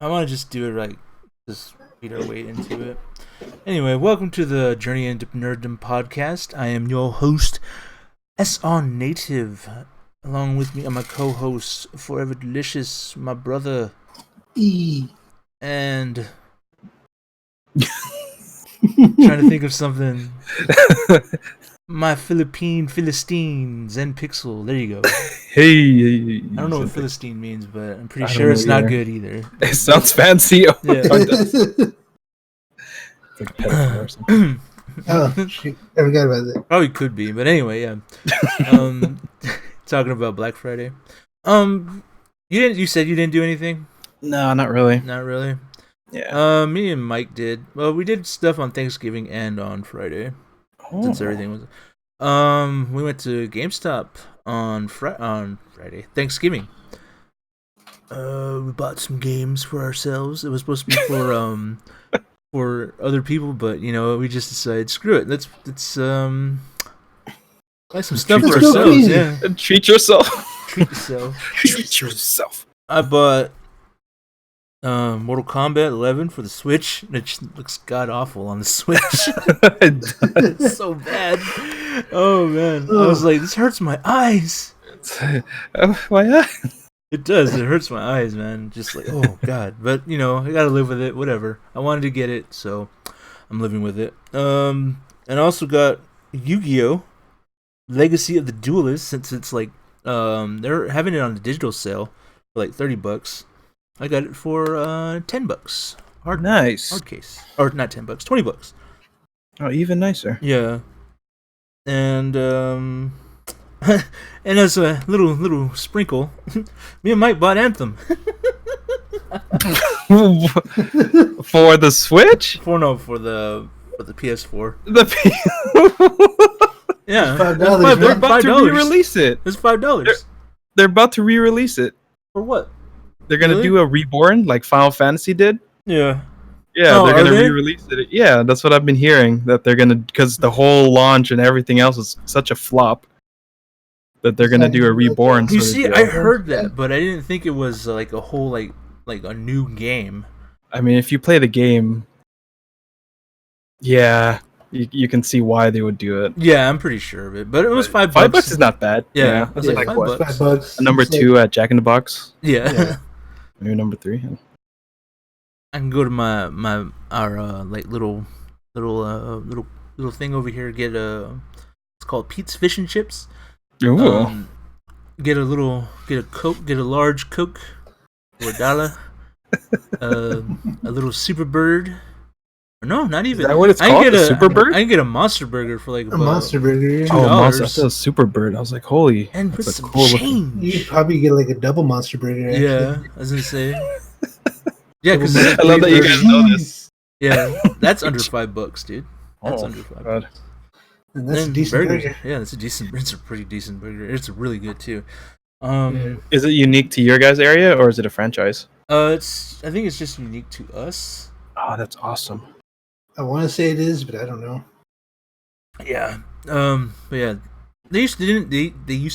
I want to just do it like just beat our way into it. Anyway, welcome to the Journey Into Nerdom Podcast. I am your host, SR Native. Along with me are my co-hosts, Forever Delicious, my brother, and trying to think of something. My Philistine Zen Pixel. There you go. Hey, I don't know what Philistine means, but I'm pretty sure it's not good either. It sounds fancy. Yeah. It's like a pedophile or something. Oh, shoot. I forgot about that. Probably could be, but anyway, yeah. Talking about Black Friday. You said you didn't do anything? No, not really. Not really. Yeah. Me and Mike did. Well, we did stuff on Thanksgiving and on Friday. Since everything was. We went to GameStop on Friday, Thanksgiving. We bought some games for ourselves. It was supposed to be for other people, but we just decided screw it. Let's buy some stuff for ourselves. Yeah, Treat yourself. Treat yourself. Treat yourself. I bought Mortal Kombat 11 for the Switch, which looks god awful on the Switch. It's so bad. Oh man, I was like, this hurts my eyes. My eyes. It does. It hurts my eyes, man. Just like, oh god. But I gotta live with it. Whatever. I wanted to get it, so I'm living with it. And I also got Yu-Gi-Oh! Legacy of the Duelist, since it's like they're having it on a digital sale for like $30. I got it for $10. Nice. Hard case. Or not $10, $20. Oh, even nicer. Yeah. And and as a little sprinkle, me and Mike bought Anthem. For the Switch? For the PS4. Yeah. $5, They're about to re-release it. It's $5. They're about to re-release it. For what? They're gonna do a reborn like Final Fantasy did. Yeah. Yeah, Oh, they're gonna they? re-release it. Yeah, that's what I've been hearing. That they're gonna, because the whole launch and everything else was such a flop, that they're gonna do a reborn. You sort of see, deal. I heard that, but I didn't think it was like a whole like a new game. I mean, if you play the game, yeah, you can see why they would do it. Yeah, I'm pretty sure of it. But it was $5. $5 is not bad. Yeah, that's like like $5. what? $5. Number 2 at Jack in the Box. Yeah. Maybe number 3. I can go to our like little thing over here. Get it's called Pete's Fish and Chips. Ooh. Get a Coke. Get a large Coke for $1. A little Super Bird. No, not even. Is that what it's called? A Super Bird? I can get a Monster Burger for like A Monster Burger. Yeah. Oh, Monster! I $2. said a Super Bird. I was like, holy. And with that's some cool change. You could probably get like a double Monster Burger. Actually. Yeah, I was gonna say. Yeah, because I love that you guys know this. yeah, that's under $5, dude. That's under $5. God. And that's a And decent burgers. burger. Yeah, it's a pretty decent burger. It's really good too. Is it unique to your guys' area, or is it a franchise? I think it's just unique to us. Oh, that's awesome. I want to say it is, but I don't know. Yeah. But yeah, they used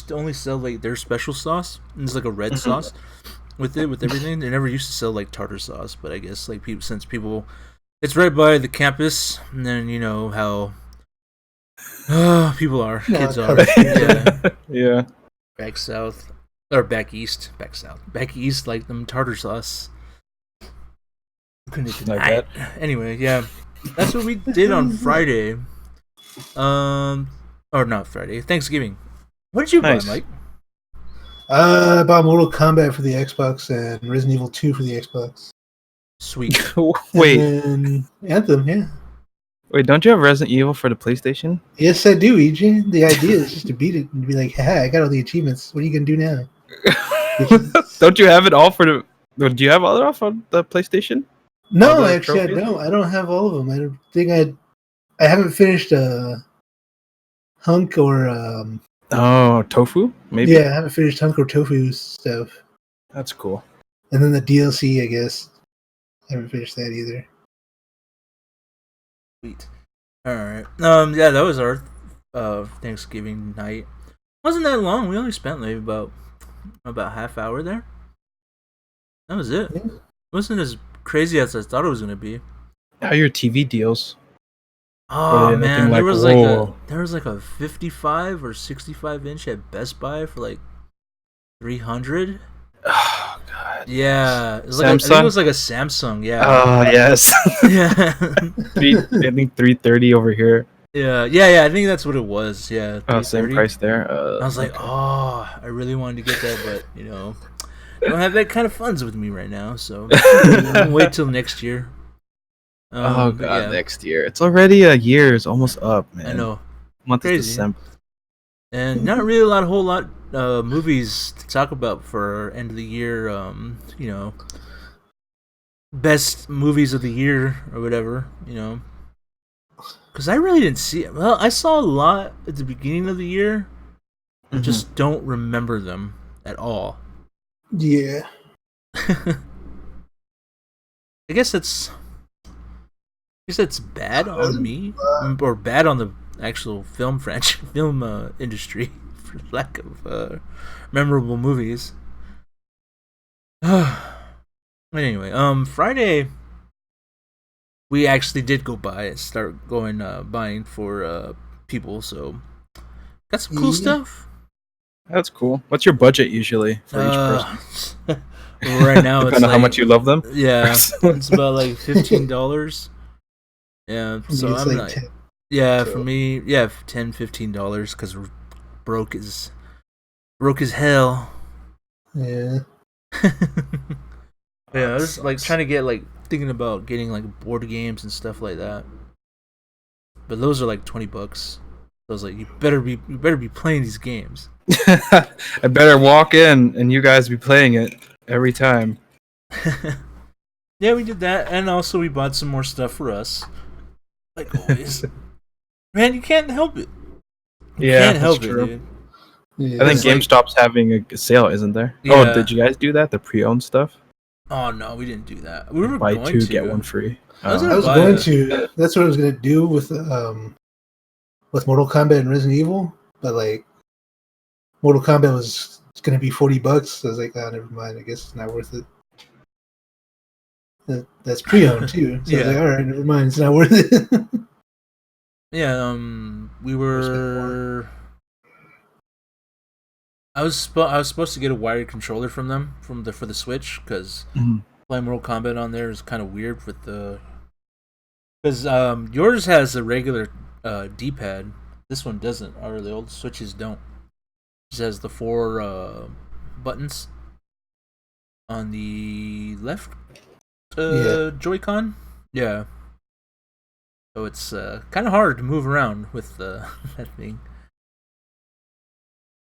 to only sell like their special sauce. And it's like a red sauce with everything. They never used to sell like tartar sauce, but I guess like since people, it's right by the campus, and then you know how people are, No, kids it's are. covered. Yeah. Yeah. Back south or back east, back east, like them tartar sauce. Couldn't Like deny it. Anyway, yeah, that's what we did on Friday. Or not Friday, Thanksgiving. What did you buy, Nice. Mike? I bought Mortal Kombat for the Xbox and Resident Evil 2 for the Xbox. Sweet. Wait, And then Anthem, yeah. don't you have Resident Evil for the PlayStation? Yes, I do, EJ. The idea is just to beat it and be like, "Haha, I got all the achievements. What are you gonna do now?" Don't you have it all for the? Do you have all it off on the PlayStation? No, All the actually, I trophies? don't. I don't have all of them. I don't think I haven't finished Hunk or Oh, Tofu? Maybe. yeah, I haven't finished Hunk or Tofu stuff. That's cool. And then the DLC, I guess, I haven't finished that either. Sweet. All right. Yeah, that was our Thanksgiving night. Wasn't that long? We only spent like about half hour there. That was it. Yeah. wasn't as crazy as I thought it was gonna be. How are your TV deals? Oh Yeah, man, like, there was like a 55 or 65 inch at Best Buy for like 300. Oh god. Yeah, it was like Samsung. I think it was like a Samsung. Yeah. Oh yes. Yeah. I think 330 over here. Yeah. I think that's what it was. Yeah. Oh, same 330. price there. I was like, oh, I really wanted to get that, but I don't have that kind of funds with me right now, so I'll wait till next year. Oh god, next year. It's already a year. It's almost up, man. I know. Month Crazy. is December. And not really a whole lot movies to talk about for end of the year. Best movies of the year or whatever. Because I really didn't see it. Well, I saw a lot at the beginning of the year. I just don't remember them at all. Yeah. I guess that's bad on me, or bad on the actual film industry, for lack of memorable movies. Anyway, Friday we actually did go buying for people, so got some cool stuff. That's cool. What's your budget usually for each person? Right now, depending on how much you love them. Yeah, it's about like $15. Yeah, so I'm like, 10. Yeah, so. For me, yeah, $10-15 because we're broke as hell. Yeah. Yeah, I was like trying to get thinking about getting like board games and stuff like that, but those are like $20. So I was like, you better be playing these games. I better walk in and you guys be playing it every time. Yeah, we did that, and also we bought some more stuff for us. Like always. Man, you can't help it. You can't help it, dude. Yeah, I think GameStop's having a sale, isn't there? Yeah. Oh, did you guys do that? The pre-owned stuff? Oh no, we didn't do that. We were buy going two, to get one free. I was going to. That's what I was going to do with Mortal Kombat and Resident Evil, but like Mortal Kombat was going to be $40. So I was like, oh, never mind. I guess it's not worth it. That's pre-owned too. So I was like, all right, never mind. It's not worth it. Yeah, we were. I was supposed to get a wired controller from them for the Switch because playing Mortal Kombat on there is kind of weird with the. Because yours has a regular D-pad. This one doesn't. Or the old Switches don't. It just has the 4 buttons on the left Joy-Con. Yeah. So it's kind of hard to move around with that thing.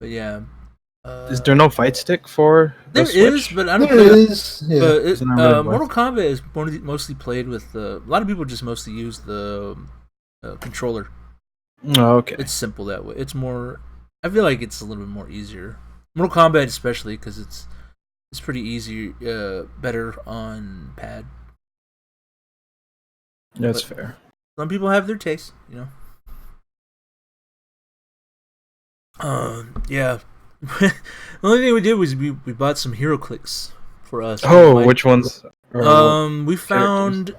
But yeah. Is there no fight stick for the there Switch? Is, but I don't there is. Yeah. But Mortal Kombat is mostly played with a lot of people just mostly use the controller. Oh, okay. It's simple that way. It's more. I feel like it's a little bit more easier. Mortal Kombat especially because it's pretty easy, better on pad. That's fair. Some people have their taste, Yeah. The only thing we did was we bought some Heroclix for us. Oh, which ones? We found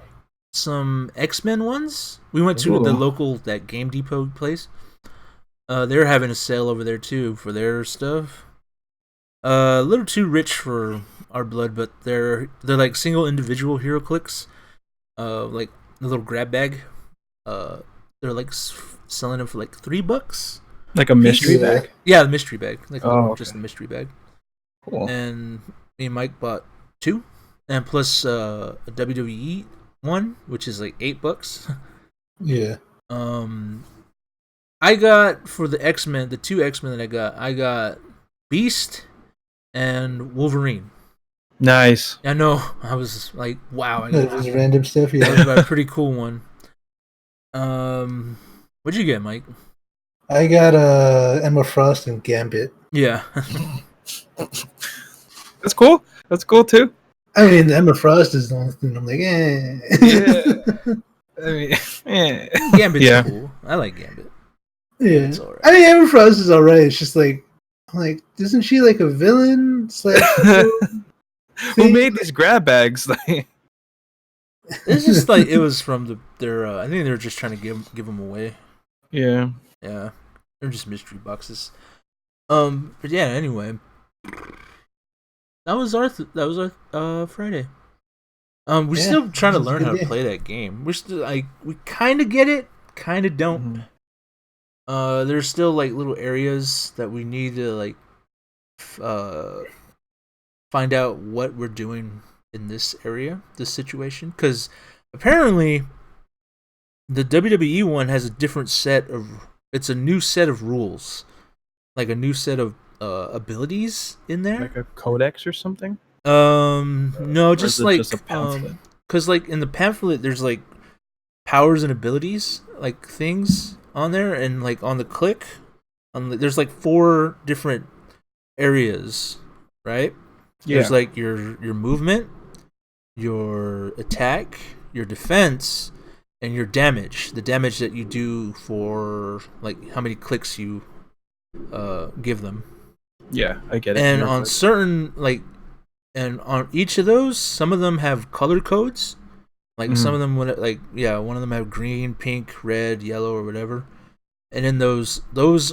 some X-Men ones. We went to the local Game Depot place. They're having a sale over there too for their stuff. A little too rich for our blood, but they're like single individual Heroclix. Like a little grab bag. They're like selling them for like $3. Like a mystery bag? Yeah, the mystery bag. Just a mystery bag. Cool. And me and Mike bought 2, and plus a WWE one, which is like $8. Yeah. I got for the X-Men, the 2 X-Men that I got Beast and Wolverine. Nice. I know. I was like, wow. That was random stuff. Yeah. That was a pretty cool one. What'd you get, Mike? I got Emma Frost and Gambit. Yeah. That's cool. That's cool too. I mean, Emma Frost is the only thing I'm like, eh. Yeah. I mean, yeah. Gambit's cool. I like Gambit. Yeah. It's all right. I mean, Emma Frost is alright. It's just like, isn't she like a villain? Who made these grab bags? It's just like it was from their. I think they were just trying to give them away. Yeah. Yeah, they're just mystery boxes. But yeah. Anyway, that was our Friday. We're still trying to learn how to play that game. We're still we kind of get it, kind of don't. Mm-hmm. There's still like little areas that we need to like find out what we're doing in this area, this situation, because apparently the WWE one has a different set of. It's a new set of rules, like a new set of abilities in there, like a codex or something. No, just like just a pamphlet? Because like in the pamphlet, there's like powers and abilities, like things on there, and like on the click, there's like 4 different areas, right? Yeah. There's like your movement, your attack, your defense, and your damage. The damage that you do for like how many clicks you give them. Yeah, I get it. And on certain like. And on each of those, some of them have color codes. Like some of them would one of them have green, pink, red, yellow, or whatever. And then those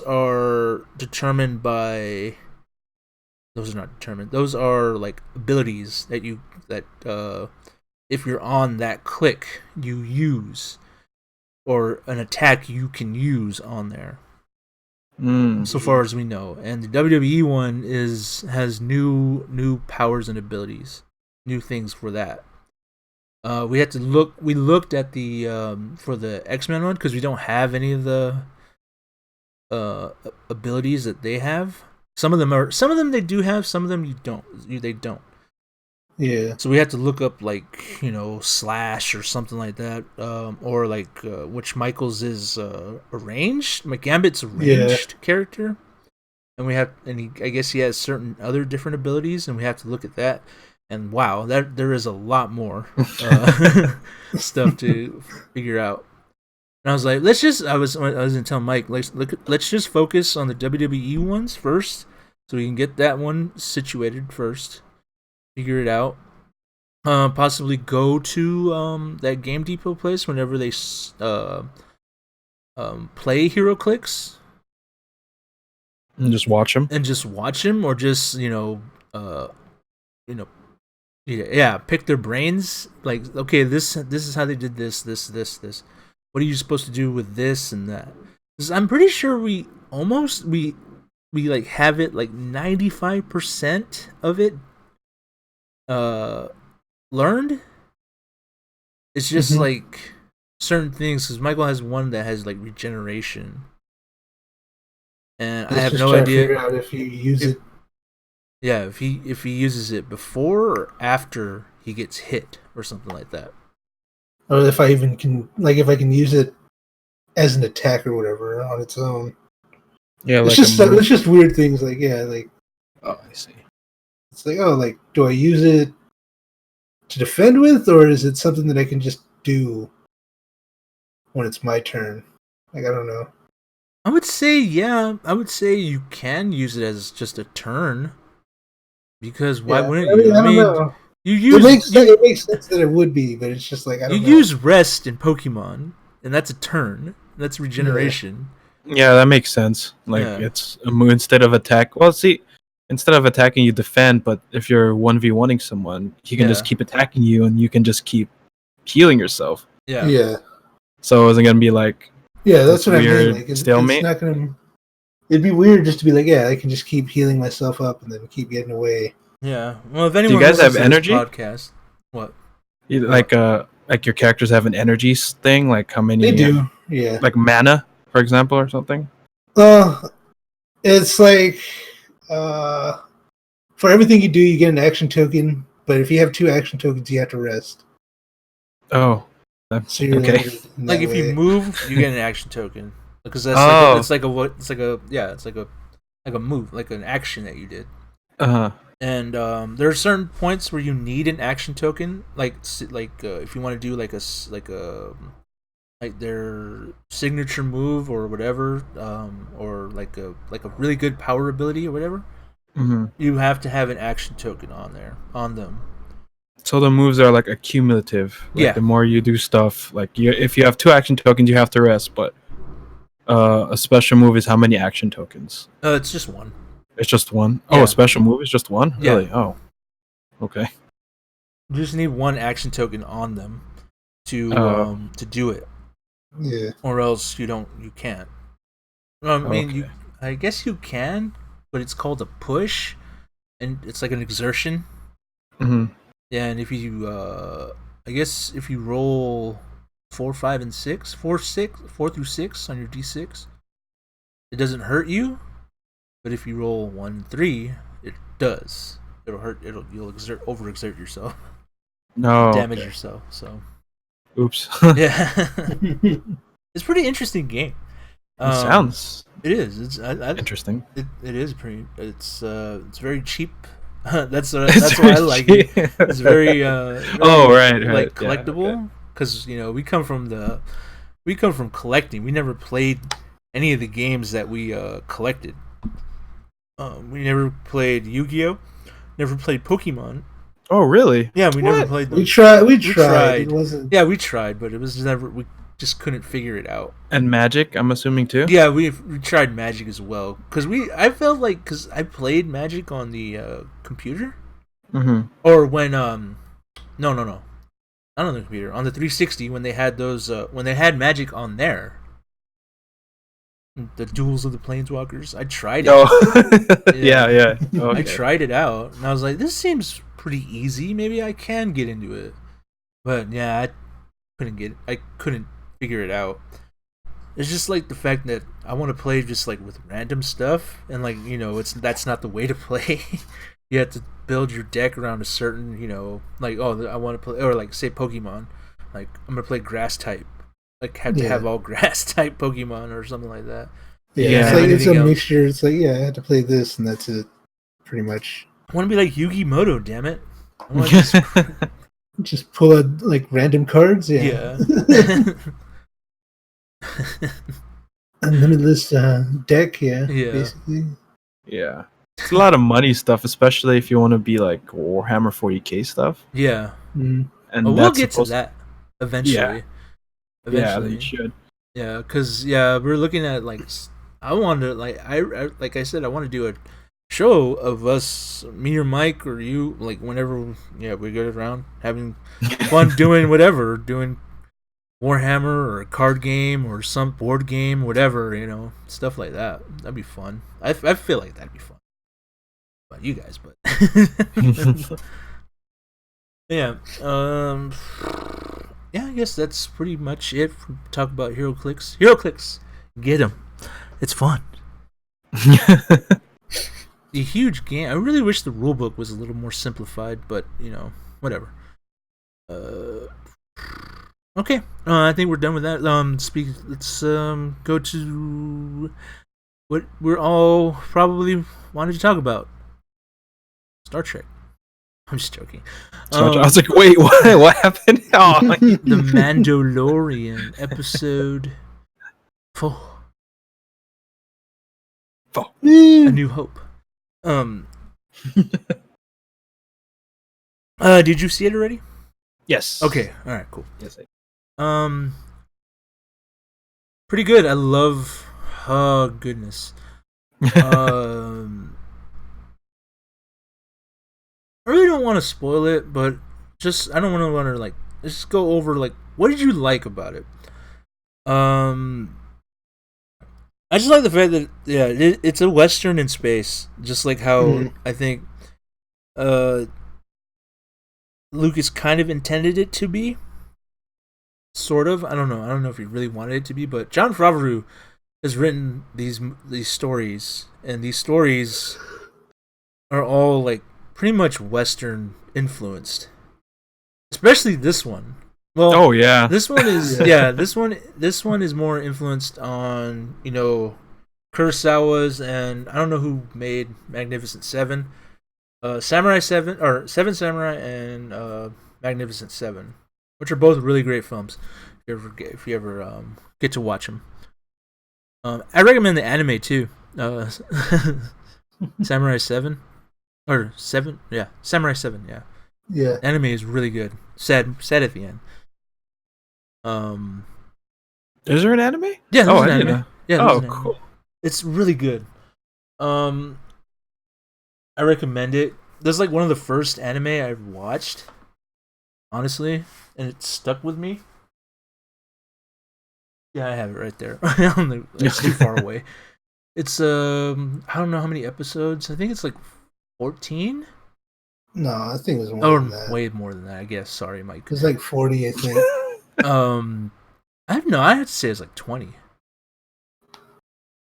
are determined by. Those are not determined. Those are like abilities that if you're on that click, you use, or an attack you can use on there. So far as we know, and the WWE one has new powers and abilities, new things for that. We had to look. We looked at the for the X-Men one because we don't have any of the abilities that they have. Some of them they do have. Some of them they don't. Yeah. So we had to look up like Slash or something like that, or like which Michaels is ranged. Gambit's a ranged character, and I guess he has certain other different abilities, and we have to look at that. And wow, there is a lot more stuff to figure out. And I was like, I was gonna tell Mike, let's just focus on the WWE ones first, so we can get that one situated first. Figure it out. Possibly go to that Game Depot place whenever they play Heroclix. And just watch them. Or just pick their brains. Like, okay, this is how they did this. What are you supposed to do with this and that? 'Cause I'm pretty sure we like have it like 95% of it learned. It's just like certain things, because Michael has one that has like regeneration, and I have no idea figure out if you use it. Yeah, if he uses it before or after he gets hit or something like that, or if I even can, like, if I can use it as an attack or whatever on its own. Yeah, it's just weird things. Like, oh, I see. It's like, oh, like, do I use it to defend with, or is it something that I can just do when it's my turn? Like, I don't know. I would say you can use it as just a turn, because why wouldn't you? I don't know. It makes sense that it would be, but it's just like, I don't know. You use rest in Pokemon, and that's a turn. That's regeneration. Yeah, that makes sense. Like, it's a move instead of attack. Well, see, instead of attacking, you defend, but if you're 1v1ing someone, he can just keep attacking you, and you can just keep healing yourself. Yeah. Yeah. So is it going to be like... Yeah, that's what I mean. Like, stalemate? It's not going to... It'd be weird just to be like, I can just keep healing myself up and then keep getting away. Yeah. Well, if anyone do you guys have energy? Podcast, what? Like your characters have an energy thing? Like how many... They do, yeah. Like mana, for example, or something? It's like... for everything you do, you get an action token, but if you have 2 action tokens, you have to rest. Oh. So you're okay. Like if you move, you get an action token, because that's it's like a move, like an action that you did. And there are certain points where you need an action token, like if you want to do like their signature move or whatever, or like a really good power ability or whatever. you have to have an action token on them. So the moves are like accumulative. Like the more you do stuff, like if you have 2 action tokens, you have to rest. But a special move is how many action tokens? It's just 1. It's just 1. Yeah. Oh, a special move is just 1. Yeah. Really? Oh, okay. You just need 1 action token on them to do it. Yeah. Or else you can't. I guess you can, but it's called a push, and it's like an exertion. Mm-hmm. Yeah, and if you, I guess if you roll 4, 5, and 6, 4 through 6 on your d6, it doesn't hurt you. But if you roll 1 and 3, it does. It'll hurt. You'll overexert yourself. No. Damage yourself. So. Oops. Yeah. It's a pretty interesting game. It sounds. It is. It's interesting. It is pretty. It's very cheap. that's why I like it. It's very. Right. Like collectible, because we come from collecting. We never played any of the games that we collected. We never played Yu-Gi-Oh. Never played Pokemon. Oh really? Yeah, we never played them. We tried. It wasn't. Yeah, we tried, but it was never. We just couldn't figure it out. And Magic, I'm assuming too. Yeah, we tried Magic as well, because I felt like because I played Magic on the computer, or when no, not on the computer, on the 360 when they had those when they had Magic on there. The Duels of the Planeswalkers. I tried it. Oh. yeah. Okay. I tried it out, and I was like, this seems pretty easy. Maybe I can get into it. But yeah, I couldn't figure it out. It's just like the fact that I want to play just like with random stuff, and like that's not the way to play. You have to build your deck around a certain like I want to play, or like say Pokemon, like I'm gonna play Grass type. Like have to have all grass type Pokemon or something like that. Yeah, it's a mixture. It's like I had to play this and that's it, pretty much. I want to be like Yu-Gi-Moto, damn it! I want to just pull out like random cards. Yeah. Unlimitless deck. Yeah. Basically. Yeah, it's a lot of money stuff, especially if you want to be like Warhammer 40k stuff. Yeah. Mm. And we'll get to that eventually. Yeah. Eventually. Yeah, you should. Yeah, because we're looking at like I wanted like I said I want to do a show of us, me or Mike or you, like whenever we get around having fun doing Warhammer or a card game or some board game, whatever, stuff like that. That'd be fun. I feel like that'd be fun. Not you guys, but yeah. Yeah, I guess that's pretty much it. Talk about Heroclix. Heroclix, get him. It's fun. A huge game. I really wish the rulebook was a little more simplified, but whatever. Okay, I think we're done with that. Let's go to what we're all probably wanted to talk about. Star Trek. I'm just joking. I was like, wait, what happened? Oh. The Mandalorian episode 4. A New Hope. Did you see it already? Yes. Okay. All right. Cool. Yes. Pretty good. I love. Oh goodness. I really don't want to spoil it, but I don't want to like just go over like what did you like about it. I just like the fact that it's a western in space, just like how I think Lucas kind of intended it to be. Sort of. I don't know if he really wanted it to be, but Jon Favreau has written these stories, and these stories are all like pretty much Western influenced, especially this one. Well, oh yeah, this one is this one is more influenced on Kurosawa's, and I don't know who made Magnificent Seven, Samurai 7 or Seven Samurai and Magnificent Seven, which are both really great films. If you ever get to watch them, I recommend the anime too. Samurai 7 or 7, yeah, Samurai 7, yeah. Yeah. Anime is really good. Sad at the end. Is there an anime? Yeah, there's an anime. Yeah, oh, cool. It's really good. I recommend it. That's like one of the first anime I've watched, honestly, and it stuck with me. Yeah, I have it right there. It's too far away. It's I don't know how many episodes. I think it's like 14. No, I think it was more than that. Way more than that, I guess. Sorry, Mike. It was like 40, I think. I had to say it's like 20.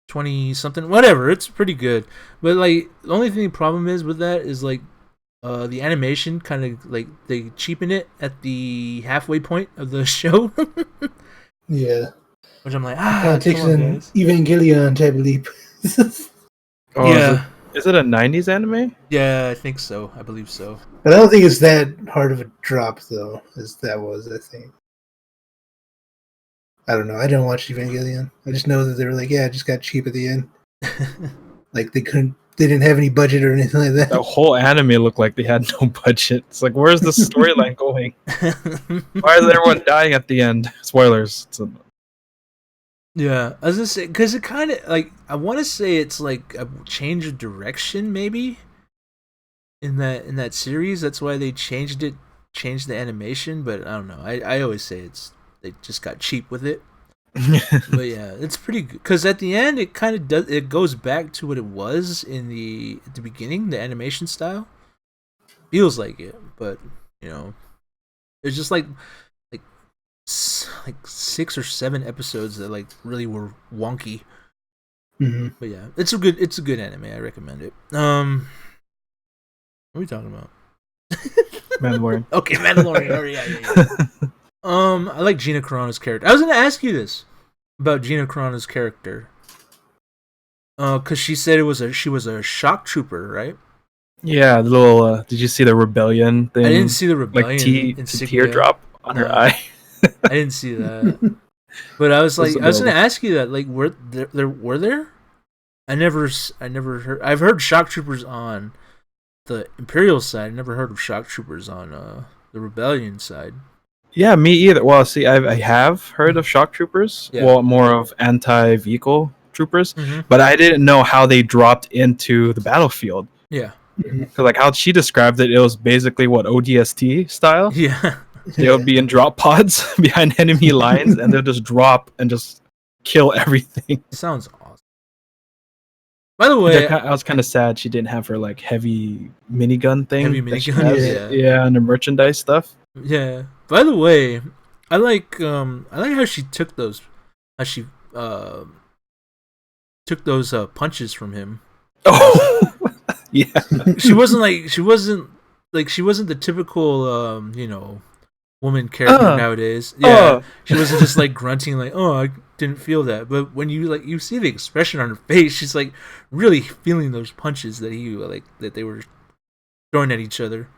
20 something, whatever. It's pretty good. But like the only problem is with that is like the animation kind of like they cheapen it at the halfway point of the show. Yeah. Which I'm like, it takes an Evangelion type of leap. Yeah. Is it a 90s anime? Yeah, I think so. I believe so. But I don't think it's that hard of a drop, though, as that was, I think. I don't know. I don't watch Evangelion. I just know that they were like, yeah, it just got cheap at the end. Like, they didn't have any budget or anything like that. The whole anime looked like they had no budget. It's like, where's the storyline going? Why is everyone dying at the end? Spoilers. Yeah, I was gonna say, because it kind of like, I want to say it's like a change of direction, maybe in that series. That's why they changed the animation. But I don't know. I always say they just got cheap with it. But yeah, it's pretty good because at the end it kind of it goes back to what it was at the beginning, the animation style. Feels like it, but you know, it's just like 6 or 7 episodes that like really were wonky. Mm-hmm. But yeah, it's a good anime. I recommend it. What are we talking about? Mandalorian. Okay, Mandalorian. Oh, yeah. I like Gina Carano's character. I was gonna ask you this about Gina Carano's character. Because she said she was a shock trooper, right? Yeah, the little. Did you see the rebellion thing? I didn't see the rebellion. Like teardrop on her eye. I didn't see that. But I was like, I was gonna ask you that. Like, were there? I never heard. I've heard shock troopers on the Imperial side. I never heard of shock troopers on the rebellion side. Yeah, me either. Well, see, I have heard of shock troopers. Yeah. Well, more of anti-vehicle troopers, but I didn't know how they dropped into the battlefield. Yeah. Because like how she described it, it was basically what ODST style. Yeah. They would be in drop pods behind enemy lines, and they'll just drop and just kill everything. Sounds awesome. By the way, I was kind of sad she didn't have her like heavy minigun thing. Heavy minigun, yeah, and the merchandise stuff. Yeah. By the way, I like how she took those, punches from him. Oh, yeah. She wasn't the typical woman character nowadays. Yeah, she wasn't just like grunting like, "Oh, I didn't feel that." But when you see the expression on her face, she's like really feeling those punches that they were throwing at each other.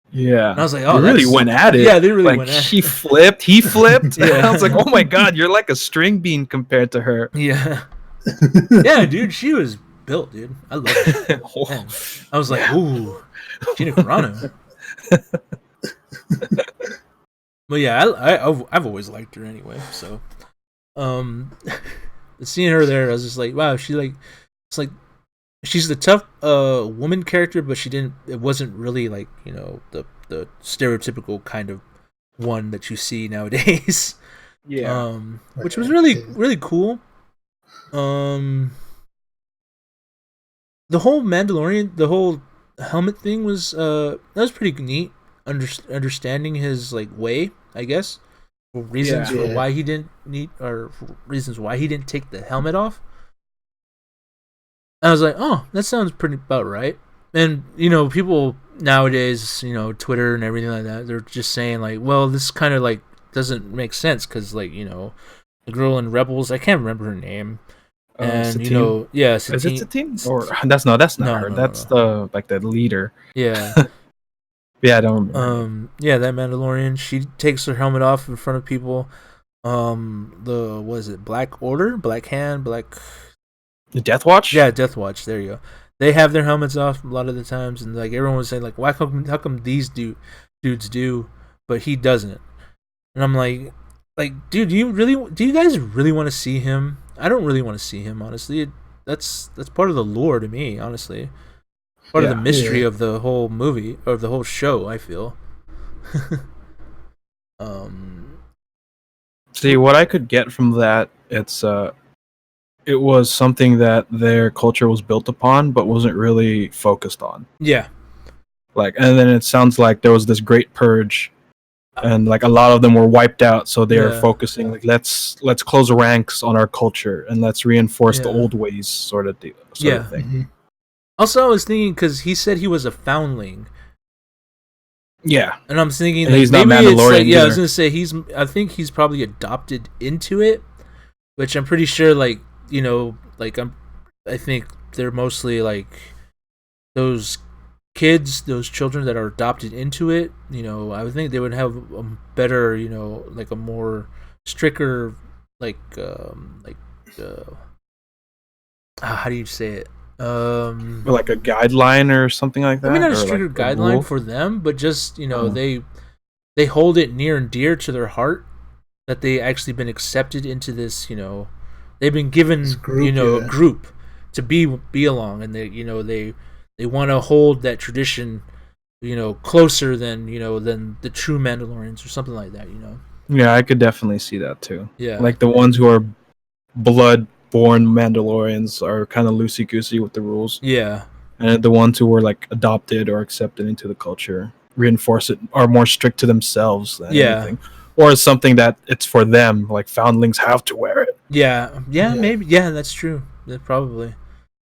Yeah, and I was like, "Oh, they really went at it." Yeah, they really went at it. She flipped, he flipped. Yeah, I was like, "Oh my god, you're like a string bean compared to her." Yeah, yeah, dude, she was built, dude. I love it. I was like, "Ooh, Gina Carano." But yeah, I've always liked her anyway. So, seeing her there, I was just like, wow, it's like she's the tough woman character, but it wasn't really like the stereotypical kind of one that you see nowadays. Yeah, which was really cool. The whole Mandalorian, the whole helmet thing was that was pretty neat. Understanding his like way, I guess, reasons why he didn't take the helmet off. I was like, oh, that sounds pretty about right. And people nowadays, Twitter and everything like that, they're just saying like, well, this kind of like doesn't make sense because like the girl in Rebels, I can't remember her name. And Satine. Satine. Is it Satine? Or that's not her. That's the like the leader. Yeah. Yeah, I don't remember. Yeah, that Mandalorian, she takes her helmet off in front of people. What is it? Black Order? Black Hand? The Death Watch? Yeah, Death Watch. There you go. they have their helmets off a lot of the times, and like everyone was saying, like, how come these dudes do, but he doesn't? And I'm like, dude, do you guys really want to see him? I don't really want to see him, honestly. That's part of the lore to me, honestly. Part of the mystery of the whole movie or the whole show, I feel. See, what I could get from that, it was something that their culture was built upon, but wasn't really focused on. Yeah. Like, and then it sounds like there was this great purge, and like a lot of them were wiped out. So they're focusing like let's close ranks on our culture and let's reinforce the old ways, sort of thing. Mm-hmm. Also, I was thinking because he said he was a foundling. Yeah, and I'm thinking and he's not Mandalorian. Like, I was gonna say I think he's probably adopted into it, which I'm pretty sure, like, you know, like I think they're mostly like those kids, those children that are adopted into it. You know, I would think they would have a better, you know, like a more stricter, like how do you say it? Like a guideline or something like that. I mean, not a stricter like guideline for them, but just, you know, they hold it near and dear to their heart that they actually been accepted into this. You know, they've been given group, a group to be along, and they, you know, they want to hold that tradition, you know, closer than the true Mandalorians or something like that. You know. Yeah, I could definitely see that too. Yeah, like the ones who are blood-born Mandalorians are kind of loosey-goosey with the rules. Yeah, and the ones who were like adopted or accepted into the culture reinforce it, are more strict to themselves than anything, or it's something that it's for them. Like foundlings have to wear it. Yeah, maybe. Yeah, that's true. Yeah, probably.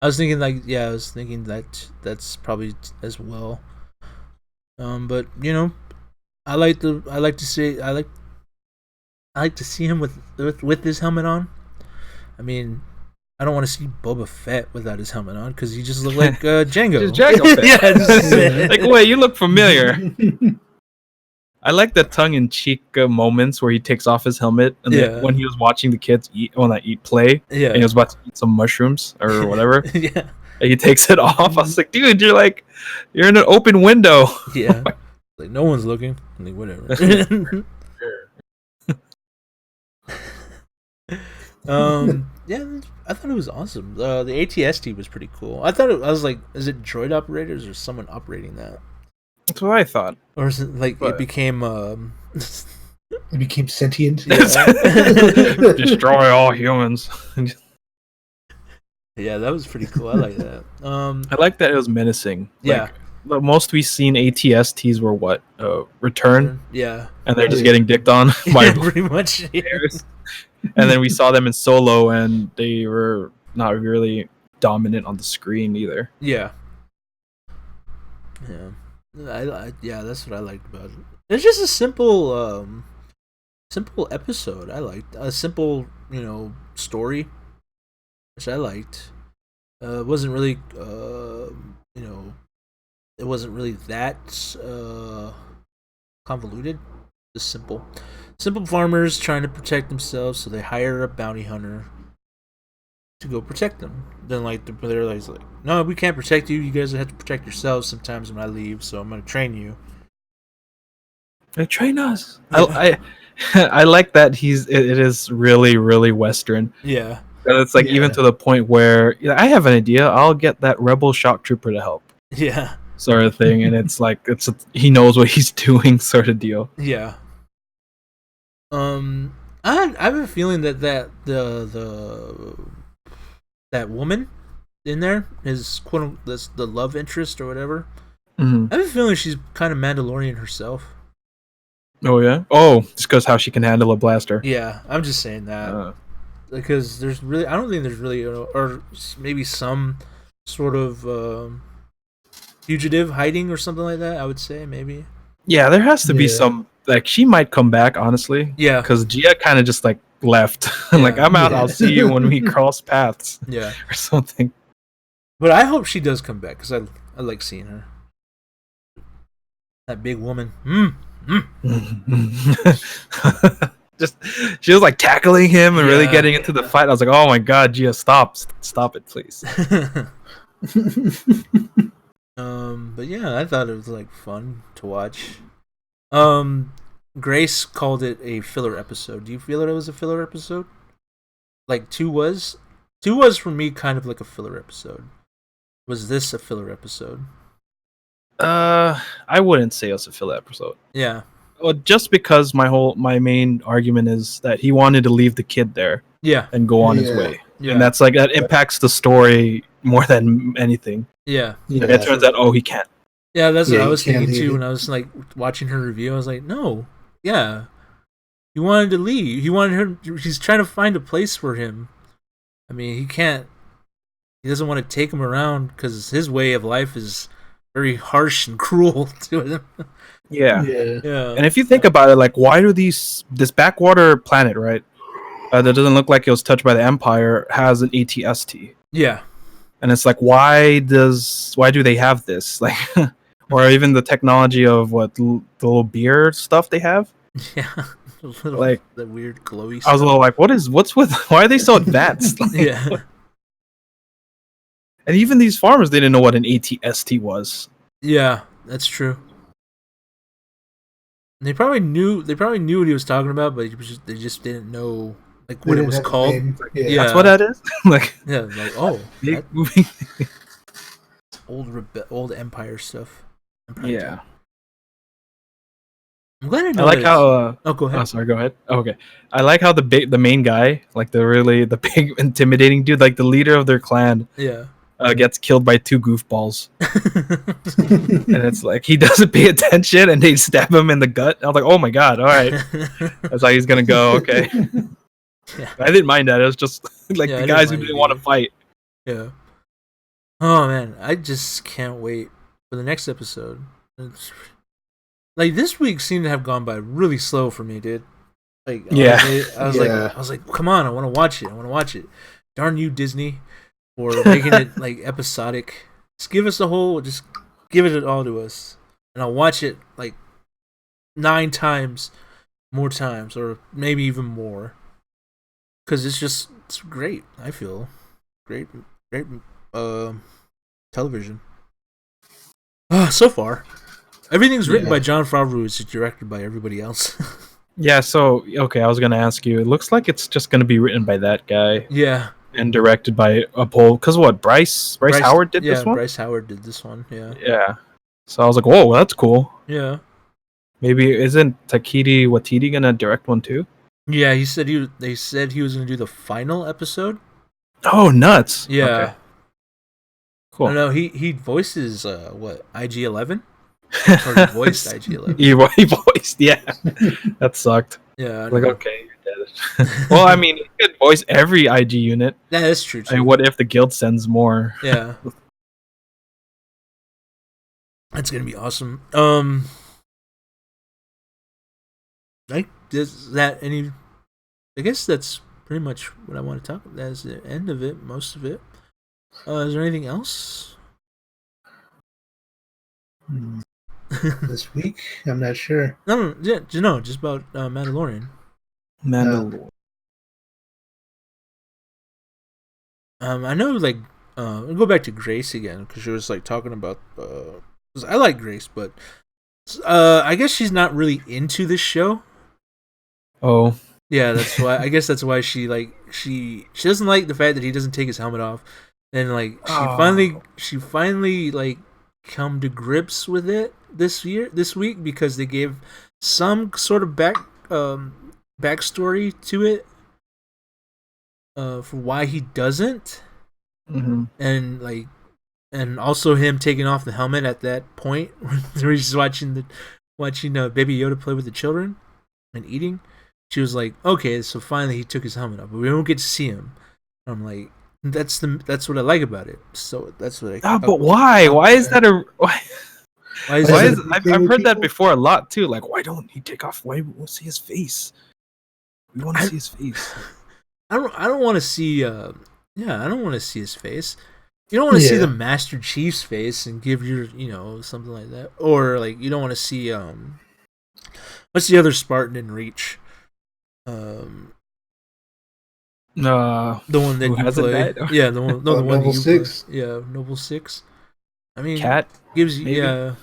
I was thinking that's probably as well. But you know, I like to see him with his helmet on. I mean, I don't want to see Boba Fett without his helmet on because he just looked like Jango. Just Jango Fett. Like, wait, you look familiar. I like the tongue-in-cheek moments where he takes off his helmet, and then when he was watching the kids play, and he was about to eat some mushrooms or whatever. And he takes it off. I was like, dude, you're in an open window. Yeah, like no one's looking. Like whatever. Yeah, I thought it was awesome. The ATST was pretty cool. I was like, is it droid operators or someone operating that? That's what I thought. Or is it like it became it became sentient? Destroy all humans. Yeah, that was pretty cool. I like that. I like that it was menacing. Yeah. Like, the most we've seen ATSTs were what? Return? Yeah. And they're just getting dicked on by pretty much. bears. And then we saw them in Solo, and they were not really dominant on the screen either. Yeah. Yeah. That's what I liked about it. It's just a simple episode. I liked a simple, story, which I liked. It wasn't really, it wasn't really that convoluted. Just simple farmers trying to protect themselves, so they hire a bounty hunter to go protect them. Then they're like, no, we can't protect you. You guys have to protect yourselves sometimes when I leave, so I'm gonna train you. They train us. Yeah. I like that it is really, really Western. Yeah. And it's like even to the point where I have an idea. I'll get that rebel shock trooper to help. Yeah. Sort of thing, and it's like he knows what he's doing, sort of deal. Yeah. I have a feeling that that woman in there is the love interest or whatever. Mm-hmm. I have a feeling she's kind of Mandalorian herself. Oh yeah. Oh, just because how she can handle a blaster. Yeah, I'm just saying that because I don't think there's really, or maybe some sort of fugitive hiding or something like that. I would say maybe. Yeah, there has to be some. Like, she might come back, honestly. Yeah. Because Gia kind of just like left. Like, I'm out. I'll see you when we cross paths. Yeah. Or something. But I hope she does come back because I like seeing her. That big woman. Just she was like tackling him and really getting into the fight. I was like, oh my god, Gia, stop it, please. But yeah, I thought it was like fun to watch. Grace called it a filler episode. Do you feel that it was a filler episode? Like 2 was? 2 was for me kind of like a filler episode. Was this a filler episode? I wouldn't say it was a filler episode. Yeah. Well, just because my main argument is that he wanted to leave the kid there. Yeah. And go on his way. Yeah. And that's like that impacts the story more than anything. Yeah. And it turns out, he can't. Yeah, that's what I was thinking too when I was like watching her review. I was like, no, yeah, he wanted to leave. He wanted her. He's trying to find a place for him. I mean, he can't. He doesn't want to take him around because his way of life is very harsh and cruel to him. Yeah. Yeah. And if you think about it, like, why do this backwater planet, right, that doesn't look like it was touched by the Empire, has an ATST? Yeah. And it's like, why do they have this? Like, or even the technology of the little beer stuff they have? Yeah. Like the weird glowy stuff. I was a little like, what's with, why are they so advanced? Like, yeah. And even these farmers didn't know what an ATST was. Yeah, that's true. They probably knew what he was talking about, but they just didn't know like what it was called. Yeah, that's what that is. Like, yeah, like old Empire stuff. Yeah. I'm glad I know. I like how. Go ahead. Oh, sorry. Go ahead. Oh, okay. I like how the main guy, like the big intimidating dude, like the leader of their clan. Yeah. Gets killed by 2 goofballs. And it's like he doesn't pay attention and they stab him in the gut. I was like, oh my god, all right. That's how he's gonna go, okay. Yeah. I didn't mind that. It was just like the guys who didn't want to fight. Yeah. Oh man, I just can't wait for the next episode. Like this week seemed to have gone by really slow for me, dude. Like I was like, come on, I want to watch it. Darn you, Disney. Or making it like episodic. Just give us just give it all to us. And I'll watch it like 9 times, more times, or maybe even more. Because it's great, I feel. Great television. So far. Everything's written by Jon Favreau, it's directed by everybody else. Yeah, so, okay, I was going to ask you. It looks like it's just going to be written by that guy. Yeah. And directed by a Pole. Because what, Bryce Howard did this one? Yeah, Bryce Howard did this one, yeah. Yeah. So I was like, whoa, well, that's cool. Yeah. Maybe, isn't Taika Waititi going to direct one too? Yeah, they said he was going to do the final episode. Oh, nuts. Yeah. Okay. Cool. No, he voices, IG-11? Or he voiced IG-11. He voiced, yeah. That sucked. Yeah. Like, okay, you're dead. Well, I mean, he could voice every IG unit. Yeah, that's true, too. I mean, what if the guild sends more? Yeah. That's going to be awesome. I guess that's pretty much what I want to talk about. That's the end of it, most of it. Is there anything else? This week? I'm not sure. No, just about Mandalorian. I know, like, I'll go back to Grace again, because she was, like, talking about, 'cause I like Grace, but, I guess she's not really into this show. Oh. Yeah, that's why, I guess that's why she doesn't like the fact that he doesn't take his helmet off, and, like, she finally, like, come to grips with it this week, because they gave some sort of backstory to it, for why he doesn't, and like, and also him taking off the helmet at that point where he's watching Baby Yoda play with the children and eating. She was like, okay, so finally he took his helmet off, but we don't get to see him. I'm like, that's what I like about it. So that's what I. But why? Why is that why? I've heard that before a lot too. Like, why don't he take off? Why won't see his face? We want to see his face. I don't want to see. I don't want to see his face. You don't want to see the Master Chief's face and give your, something like that, or like you don't want to see what's the other Spartan in Reach? The one that who you hasn't play. died? Yeah, the one. No, the one Noble that you 6. play. Yeah, Noble 6. I mean, Cat gives you. maybe? Yeah.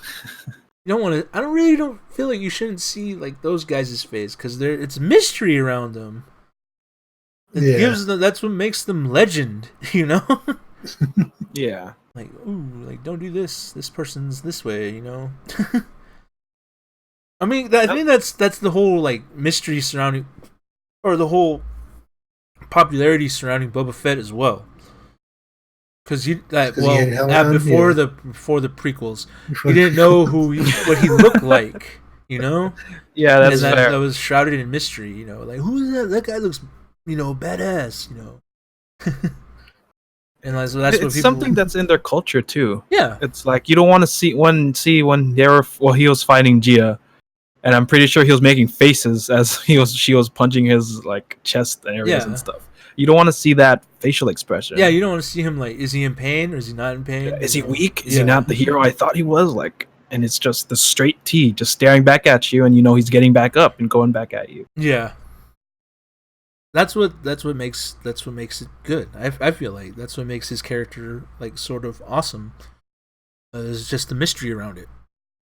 You don't want to. I don't feel like you shouldn't see like those guys' face because it's mystery around them. It gives them. That's what makes them legend. You know. Yeah. Like, ooh, like don't do this. This person's this way. You know. I mean, I think that's the whole like mystery surrounding, or the whole popularity surrounding Boba Fett as well. Because before the prequels, you didn't know what he looked like, you know. Yeah, that's fair. That was shrouded in mystery, you know. Like, who is that? That guy looks, badass, you know. And that's what it's people... something that's in their culture too. Yeah, it's like you don't want to see when he was fighting Gia, and I'm pretty sure he was making faces as she was punching his like chest areas and stuff. You don't want to see that facial expression. Yeah, you don't want to see him like, is he in pain or is he not in pain? Is he weak? Is he not the hero I thought he was? Like, and it's just the straight T, just staring back at you, and he's getting back up and going back at you. Yeah, that's what makes it good. I feel like that's what makes his character like sort of awesome. Is just the mystery around it.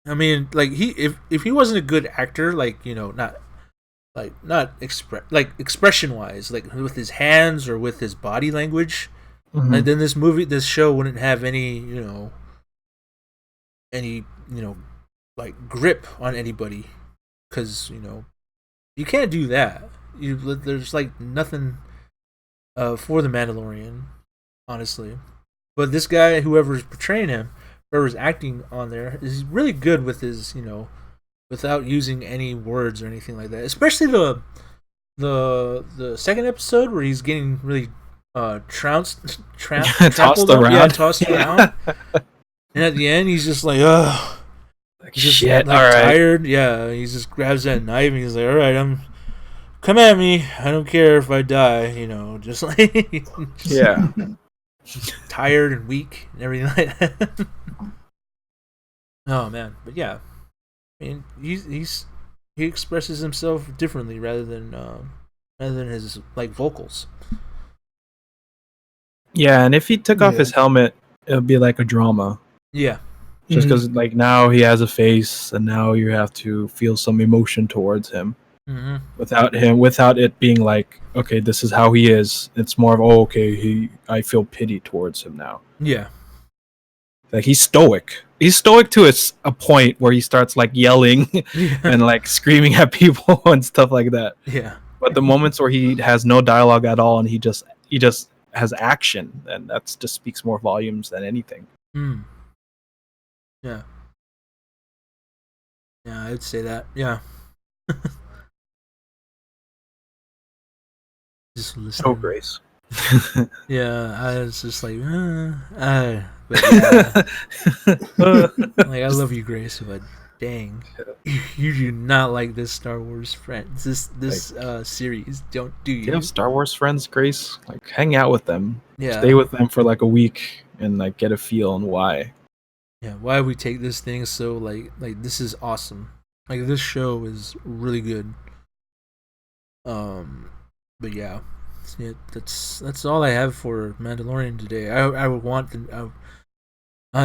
I mean, like if he wasn't a good actor, like not expression wise, like with his hands or with his body language, like then this show wouldn't have any like grip on anybody, because you can't do that. There's like nothing for the Mandalorian, honestly. But this guy, whoever's portraying him, whoever's acting on there, is really good with his without using any words or anything like that. Especially the second episode where he's getting really tossed around. Yeah, tossed around. And at the end, he's just like, oh, shit, like, all right. tired. Yeah, he just grabs that knife and he's like, all right, come at me. I don't care if I die. Just like tired and weak and everything like that. Oh man, but yeah. I mean, he expresses himself differently rather than his like vocals. Yeah, and if he took off his helmet, it would be like a drama. Yeah, just because like now he has a face, and now you have to feel some emotion towards him. Without it being like, okay, this is how he is. It's more of I feel pity towards him now. Yeah. Like he's stoic. He's stoic to a point where he starts like yelling and like screaming at people and stuff like that. Yeah. But the moments where he has no dialogue at all and he just has action, and that just speaks more volumes than anything. Yeah. Yeah, I'd say that. Yeah. Just listening. Oh, Grace. Yeah, I was just like, but yeah. Like, I love you, Grace, but dang, you do not like this Star Wars friends. This series, don't do you? Do you have Star Wars friends, Grace? Like, hang out with them. Yeah. Stay with them for like a week and like get a feel on why. Yeah, why we take this thing so like this is awesome. Like, this show is really good. But yeah. That's all I have for Mandalorian today. I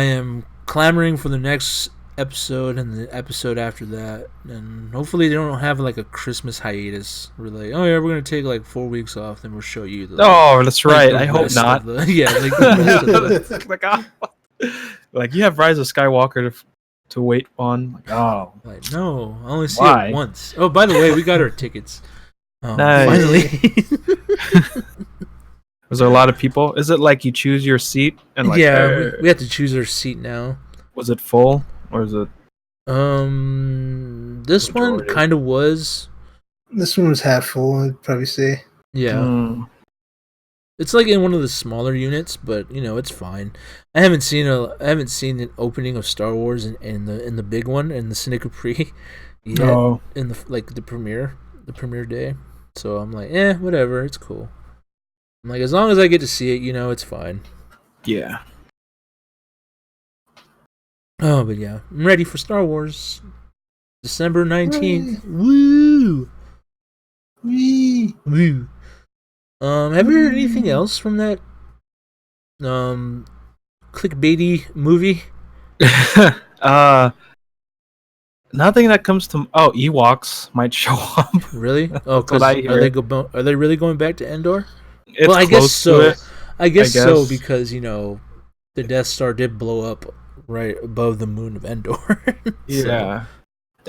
am clamoring for the next episode and the episode after that, and hopefully they don't have like a Christmas hiatus. We're like, oh yeah, we're gonna take like 4 weeks off, then we'll show you. That's right. I hope not. Like you have Rise of Skywalker to wait on. Like no, I only see it once. Oh, by the way, we got our tickets. Nice. Finally. Was there a lot of people? Is it like you choose your seat and like? Yeah, we have to choose our seat now. Was it full or is it? This one kind of was. This one was half full, I'd probably say. Yeah. It's like in one of the smaller units, but it's fine. I haven't seen an opening of Star Wars in the big one in the Cine Capri yet. No. In the premiere day. So I'm like, whatever, it's cool. I'm like, as long as I get to see it, it's fine. Yeah. Oh, but yeah, I'm ready for Star Wars. December 19th. Woo! Wee! Woo! Have you heard anything else from that clickbaity movie? Nothing that comes to. Oh, Ewoks might show up. Really? Oh, because are they really going back to Endor? It's I guess so. I guess so guess. because the Death Star did blow up right above the moon of Endor. Yeah.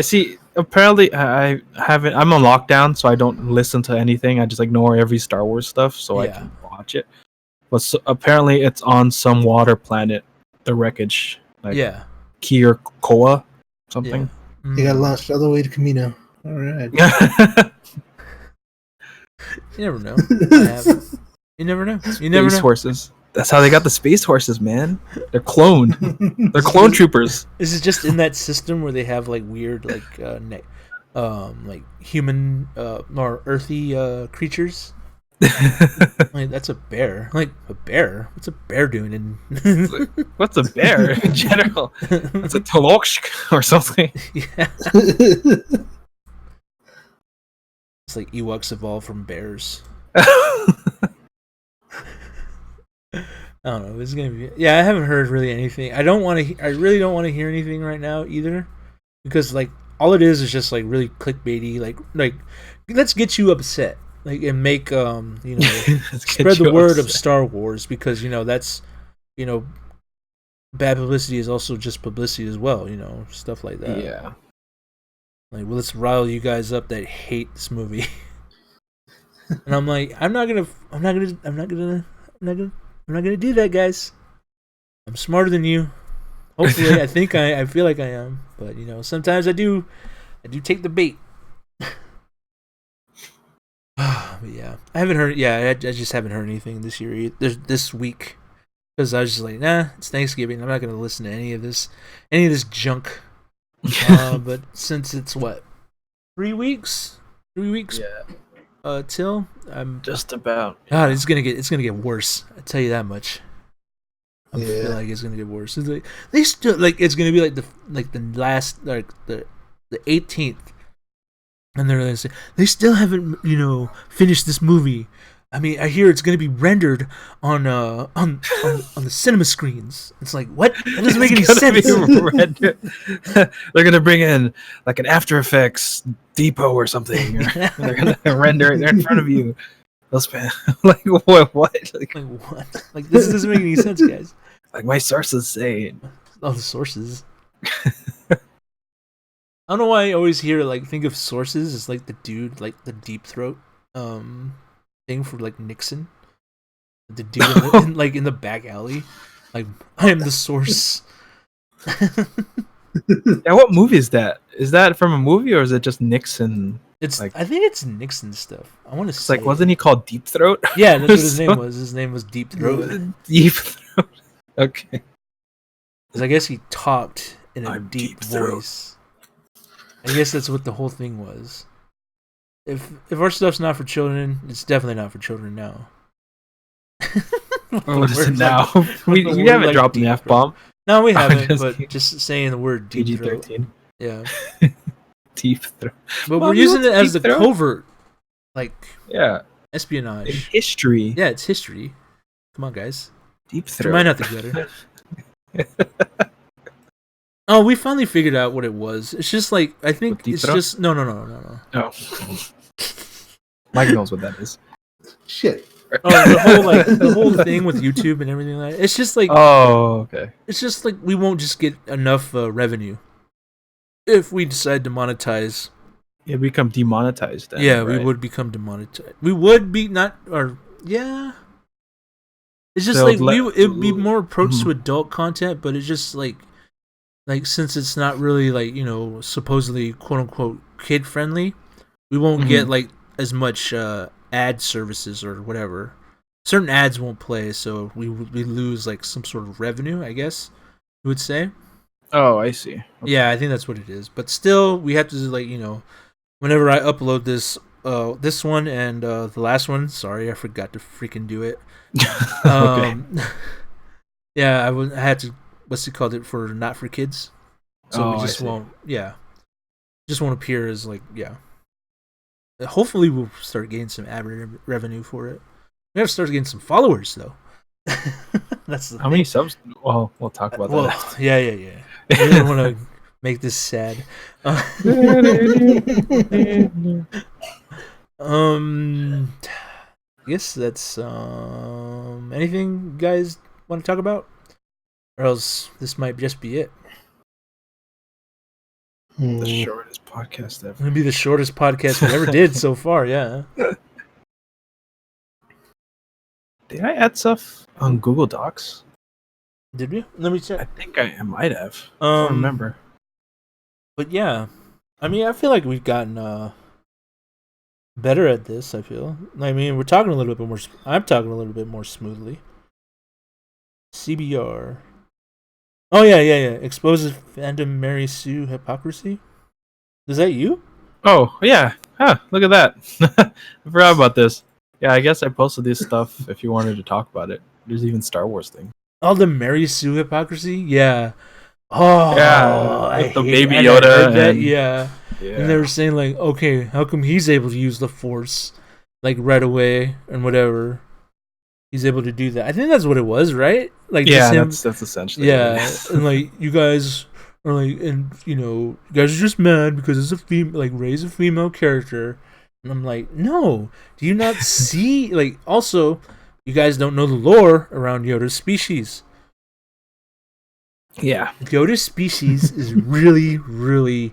See, apparently I'm on lockdown, so I don't listen to anything. I just ignore every Star Wars stuff so I can watch it. But apparently it's on some water planet, the wreckage. Like Koa, something. Yeah. They got launched all the way to Camino. All right. You never know. You never know. Space horses. That's how they got the space horses, man. They're cloned. They're clone troopers. Is it just in that system where they have like weird like human or earthy creatures? Like that's a bear. Like a bear. What's a bear doing in? What's a bear in general? It's a Tolokshk or something. Yeah. It's like Ewoks evolved from bears. I don't know. It's gonna be. Yeah, I haven't heard really anything. I really don't want to hear anything right now either, because like all it is just like really clickbaity. Like let's get you upset. Like and make spread the word of Star Wars, because that's bad publicity is also just publicity as well. Stuff like that. Yeah. Like, well, let's rile you guys up that hate this movie. And I'm like, I'm not gonna do that, guys. I'm smarter than you. Hopefully, I feel like I am, but sometimes I do take the bait. But yeah, I haven't heard. Yeah, I just haven't heard anything this year. This week, because I was just like, nah, it's Thanksgiving. I'm not gonna listen to any of this junk. But since it's 3 weeks, till I'm just about. God, it's gonna get worse. I tell you that much. I feel like it's gonna get worse. It's like they still it's gonna be the last the 18th, and they're gonna say they still haven't finished this movie. I mean, I hear it's going to be rendered on the cinema screens. It's like, what? That doesn't make any sense. They're going to bring in like an After Effects depot or something. They're going to render it there in front of you. They'll spend like what? Like what? Like this doesn't make any sense, guys. Like my sources say. Oh, the sources. I don't know why I always hear think of sources as like the dude like the Deep Throat thing for like Nixon, the dude in the back alley, like I am the source. Yeah, what movie is that? Is that from a movie or is it just Nixon? It's I think it's Nixon stuff. I want to say like wasn't he called Deep Throat? Yeah, that's what his name was. His name was Deep Throat. Deep Throat. Okay. Because I guess he talked in a deep voice. I guess that's what the whole thing was. If our stuff's not for children, it's definitely not for children now. What is it now? We haven't dropped an F-bomb. No, we haven't, but just saying the word deep throat. PG-13. Yeah. Deep throat. But we're using it as the covert, espionage. In history. Yeah, it's history. Come on, guys. Deep throat. Might not think better. Oh, we finally figured out what it was. It's just I think it's throat? Just no. Oh. Mike knows what that is. Shit. Oh, the whole thing with YouTube and everything like that. It's just oh, okay. It's just we won't just get enough revenue if we decide to monetize. Yeah, become demonetized then. Yeah, right? we would become demonetized. We would be not yeah. It's just it'd be more approach to adult content, but it's just like since it's not really supposedly quote unquote kid friendly, we won't get as much ad services or whatever. Certain ads won't play, so we lose some sort of revenue, I guess you would say. Oh, I see. Okay. Yeah, I think that's what it is. But still, we have to whenever I upload this one and the last one. Sorry, I forgot to freaking do it. Okay. Yeah, I had to. What's it called? It for not for kids. So we just won't. Yeah, just won't appear as Hopefully, we'll start getting some ad revenue for it. We gotta start getting some followers though. That's how many subs? Well, we'll talk about that. Yeah. I really don't want to make this sad. I guess that's anything you guys want to talk about, or else this might just be it. The shortest podcast ever. It'll be the shortest podcast we ever did so far. Yeah. Did I add stuff on Google Docs? Did we? Let me I check. think I might have. I don't remember. But yeah, I mean, I feel like we've gotten better at this. I feel. I mean, we're talking a little bit more. I'm talking a little bit more smoothly. CBR. Oh yeah. Exposes fandom Mary Sue hypocrisy. Is that you? Oh yeah. Look at that. I forgot about this. Yeah, I guess I posted this stuff if you wanted to talk about it. There's even Star Wars thing. Oh, the Mary Sue hypocrisy? Yeah. Oh, yeah. I With the hate baby that. Yoda. And, yeah. And they were saying like, okay, how come he's able to use the Force like right away and whatever? He's able to do that. I think that's what it was, right? Like, yeah, that's essentially. Yeah, and like you guys are like, and you guys are just mad because it's a female, like Rey's a female character. And I'm like, no, do you not see? Like, also, you guys don't know the lore around Yoda's species. Yeah. Yoda's species is really, really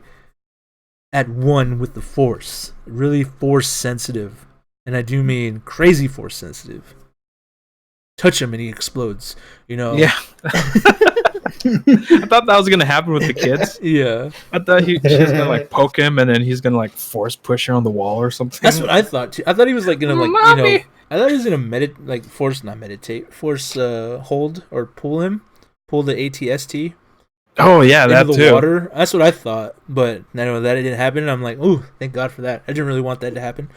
at one with the Force. Really Force sensitive. And I do mean crazy Force sensitive. Touch him and he explodes, Yeah. I thought that was gonna happen with the kids. Yeah. I thought she's gonna like poke him and then he's gonna like force push her on the wall or something. That's what I thought too. I thought he was like gonna like Mommy! I thought he was gonna force hold or pull the ATST. Oh yeah, that into the too. Water. That's what I thought, but I know that it didn't happen. And I'm like, oh, thank God for that. I didn't really want that to happen.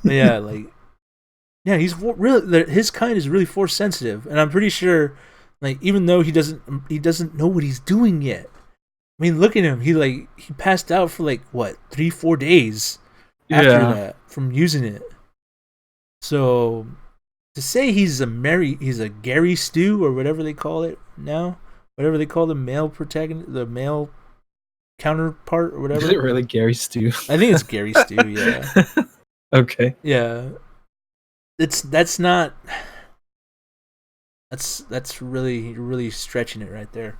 Yeah, he's really his kind is really Force sensitive, and I'm pretty sure. Like, even though he doesn't know what he's doing yet. I mean, look at him. He passed out for like what 3-4 days after that from using it. So to say he's a Gary Stu or whatever they call it now, whatever they call the male protagonist, the male counterpart or whatever. Is it really Gary Stu? I think it's Gary Stu. Yeah. Okay. Yeah. That's not. That's really stretching it right there.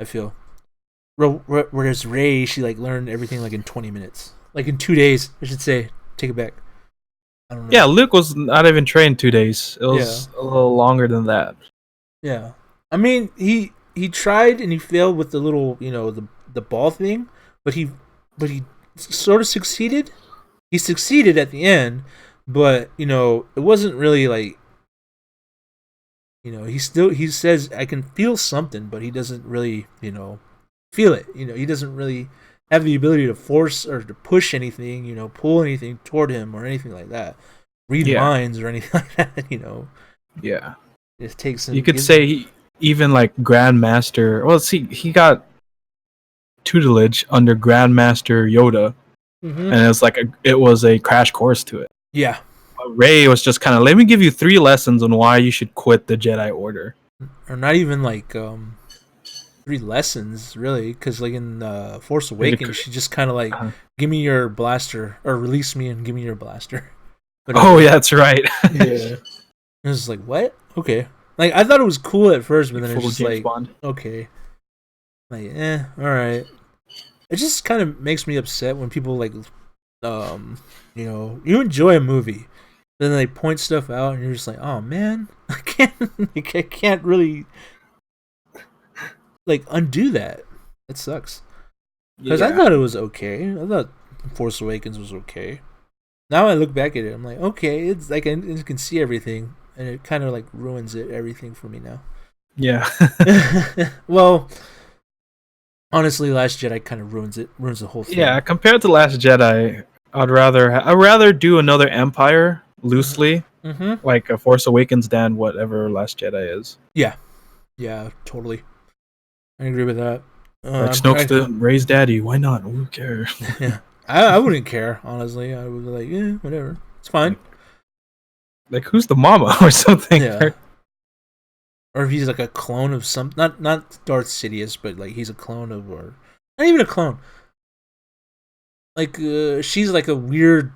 I feel. Whereas Rey, she like learned everything like in 20 minutes, like in 2 days. I should say. Take it back. I don't know. Yeah, Luke was not even trained 2 days. It was a little longer than that. Yeah, I mean he tried and he failed with the little the ball thing, but he sort of succeeded. He succeeded at the end, but it wasn't really like. He says I can feel something, but he doesn't really, feel it. He doesn't really have the ability to force or to push anything, pull anything toward him or anything like that. Read minds or anything like that, Yeah. It takes him. You could say even like Grandmaster. Well, see, he got tutelage under Grandmaster Yoda, and it was a crash course to it. Yeah. Rey was just kind of, let me give you 3 lessons on why you should quit the Jedi Order. Or not even like 3 lessons, really, because like in Force Awakens, she just kind of like, give me your blaster, or release me and give me your blaster. But yeah, that's right. Yeah. It was like, what? Okay. Like, I thought it was cool at first, but then it was just James like, Bond. okay. Like, alright. It just kind of makes me upset when people like, you enjoy a movie. Then they point stuff out, and you're just like, "Oh man, I can't really like undo that. It sucks." Because I thought it was okay. I thought Force Awakens was okay. Now I look back at it, I'm like, okay, it's like I can see everything, and it kind of like ruins everything for me now. Yeah. Well, honestly, Last Jedi kind of ruins the whole thing. Yeah, compared to Last Jedi, I'd rather do another Empire loosely, like a Force Awakens than whatever Last Jedi is. Yeah, totally. I agree with that. Like Snoke's the Rey's daddy. Why not? Who cares? Yeah, I wouldn't care, honestly. I would be like, whatever, it's fine. like who's the mama or something. Yeah. Or if he's like a clone of some, not Darth Sidious, but like he's a clone of, or not even a clone. Like she's like a weird,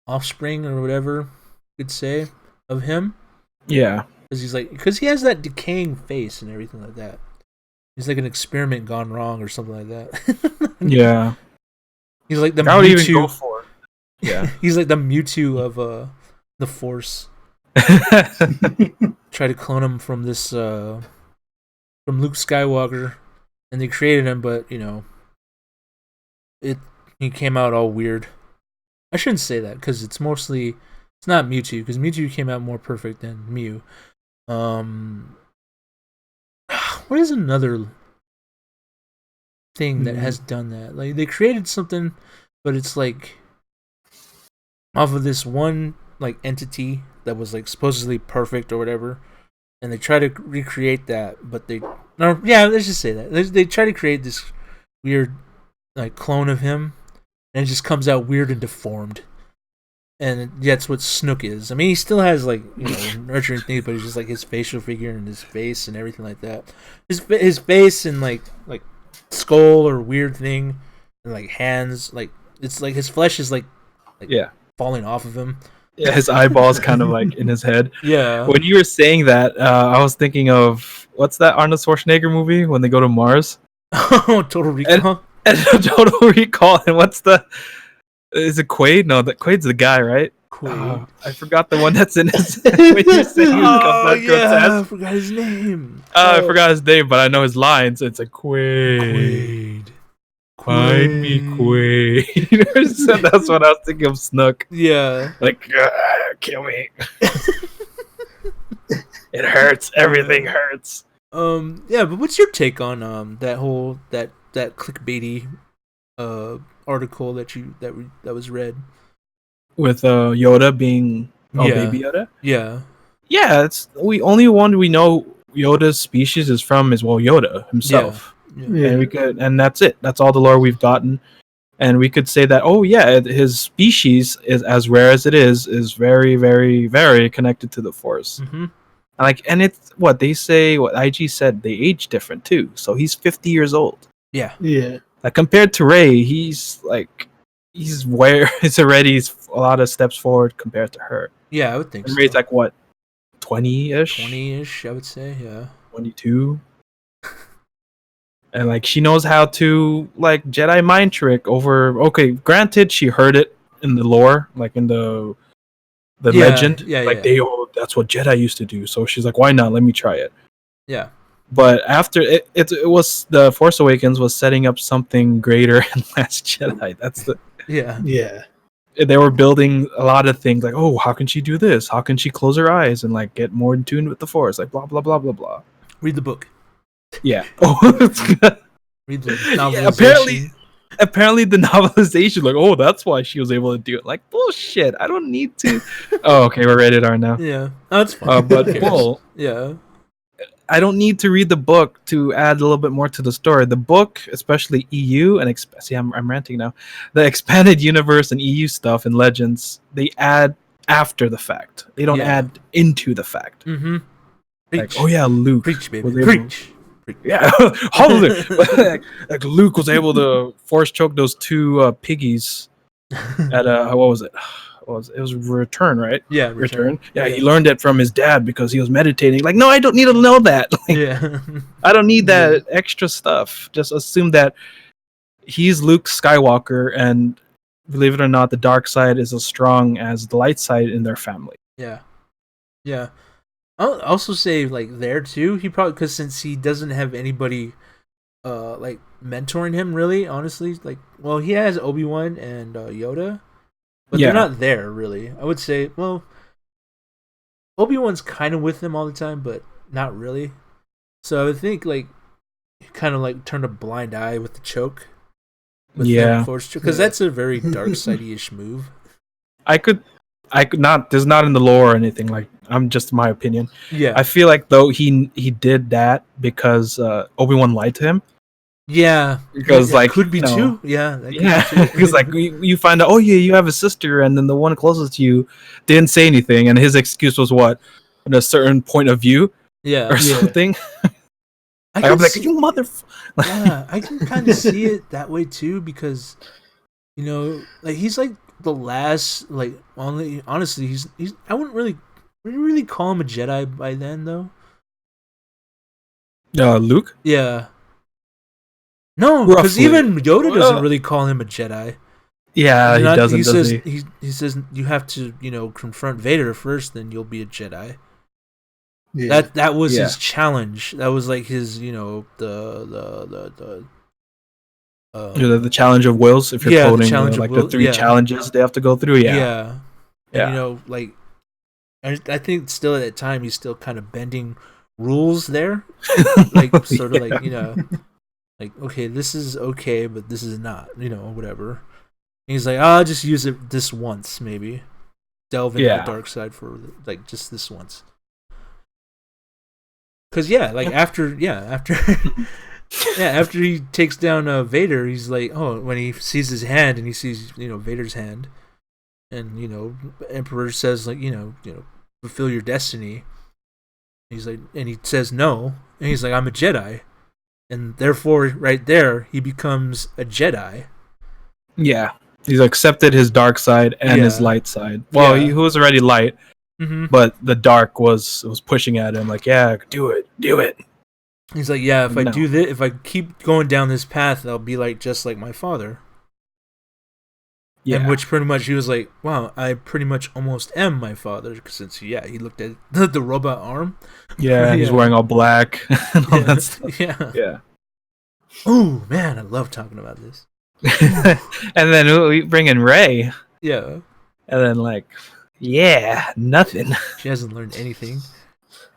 offspring or whatever you could say of him. Yeah, because he has that decaying face and everything like that. He's like an experiment gone wrong or something like that. Yeah. He's like the I would Mewtwo. even go for it. Yeah. He's like the Mewtwo of the Force. Try to clone him from this from Luke Skywalker, and they created him, but he came out all weird. I shouldn't say that because it's not Mewtwo, because Mewtwo came out more perfect than Mew. What is another thing that has done that? Like they created something, but it's like off of this one like entity that was like supposedly perfect or whatever, and they try to recreate that, but let's just say that they try to create this weird like clone of him, and it just comes out weird and deformed. And that's what Snook is. I mean, he still has like nurturing things, but it's just like his facial figure and his face and everything like that. His face and like skull or weird thing, and like hands, like it's like his flesh is like falling off of him. Yeah, his eyeballs kind of like in his head. Yeah. When you were saying that, I was thinking of what's that Arnold Schwarzenegger movie when they go to Mars? Oh, Total Recall. And Total Recall. And what's the? Is it Quaid? No, Quaid's the guy, right? Quaid. I forgot the one that's in his. When you said he was I forgot his name. I forgot his name, but I know his lines. It's like Quaid. Find me Quaid. So that's what I was thinking of Snook. Yeah. Like, kill me. It hurts. Everything hurts. Yeah, but what's your take on that whole that clickbaity article that was read with Yoda being Baby Yoda? Yeah. Yeah, it's only one we know Yoda's species is from is Yoda himself. Yeah. And that's it. That's all the lore we've gotten. And we could say that his species is as rare as it is very, very, very connected to the Force. Mm-hmm. And it's what they say, what IG said, they age different too. So he's 50 years old. Yeah. Yeah. Like compared to Rey, he's already a lot of steps forward compared to her. Yeah, I would think and so. Rey's like what, 20-ish? 20-ish, I would say, yeah. 22. And like she knows how to like Jedi mind trick over. Okay, granted, she heard it in the lore, like in the legend. That's what Jedi used to do. So she's like, why not? Let me try it. Yeah. But after it was the Force Awakens was setting up something greater in Last Jedi. That's the yeah. They were building a lot of things like, oh, how can she do this? How can she close her eyes and like get more in tune with the Force? Like blah blah blah blah blah. Read the book. Yeah. Read the novelization. Apparently the novelization, like, that's why she was able to do it. Like, bullshit. I don't need to. Oh, okay, we're rated R now. Yeah, that's fine. But yeah, I don't need to read the book to add a little bit more to the story. The book, especially EU and I'm ranting now. The expanded universe and EU stuff and Legends, they add after the fact. They don't add into the fact. Mm-hmm. Like, Luke. Preach, baby. Preach. Yeah, like Luke was able to force choke those two piggies at what was it? It was Return, right? Yeah, Return. Yeah, he learned it from his dad because he was meditating. Like, no, I don't need to know that. I don't need that extra stuff. Just assume that he's Luke Skywalker, and believe it or not, the dark side is as strong as the light side in their family. Yeah. I'll also say like there too. He probably because since he doesn't have anybody, like mentoring him really. Honestly, like he has Obi-Wan and Yoda, but they're not there really. I would say Obi-Wan's kind of with him all the time, but not really. So I would think like he kind of like turned a blind eye with the choke. Because that's a very dark sidey-ish move. I could not. There's not in the lore or anything. Like I'm just my opinion. Yeah, I feel like though he did that because Obi-Wan lied to him. Yeah, because like could be two. Yeah, because like you find out, oh yeah, you have a sister, and then the one closest to you didn't say anything, and his excuse was what, in a certain point of view, or something. I'm like, you mother. Yeah, I can kind of see it that way too, because like he's like the last, like honestly, he's I wouldn't really call him a Jedi by then though. Luke. Yeah. No, because even Yoda doesn't really call him a Jedi. Yeah, he doesn't. He says you have to, confront Vader first, then you'll be a Jedi. Yeah. That was his challenge. That was like his, the challenge of wills. If you're quoting like the 3 challenges they have to go through. Yeah. And, like I think still at that time he's still kind of bending rules there, like sort of like like, okay, this is okay, but this is not, whatever. And he's like, I'll just use it this once, maybe. Delve into the dark side for, like, just this once. Because, after he takes down Vader, he's like, oh, when he sees his hand and he sees, Vader's hand, and, Emperor says, like, fulfill your destiny. He's like, and he says no, and he's like, I'm a Jedi. And therefore, right there, he becomes a Jedi. Yeah. He's accepted his dark side and his light side. Well, he was already light, but the dark was pushing at him like, yeah, do it. He's like, yeah, if I do this, if I keep going down this path, I'll be like just like my father. Yeah. And which pretty much he was like, wow, I pretty much almost am my father, since he looked at the robot arm. Yeah, he's wearing all black and all that stuff. Yeah. Oh man, I love talking about this. And then we bring in Rey. Yeah. And then nothing. She hasn't learned anything.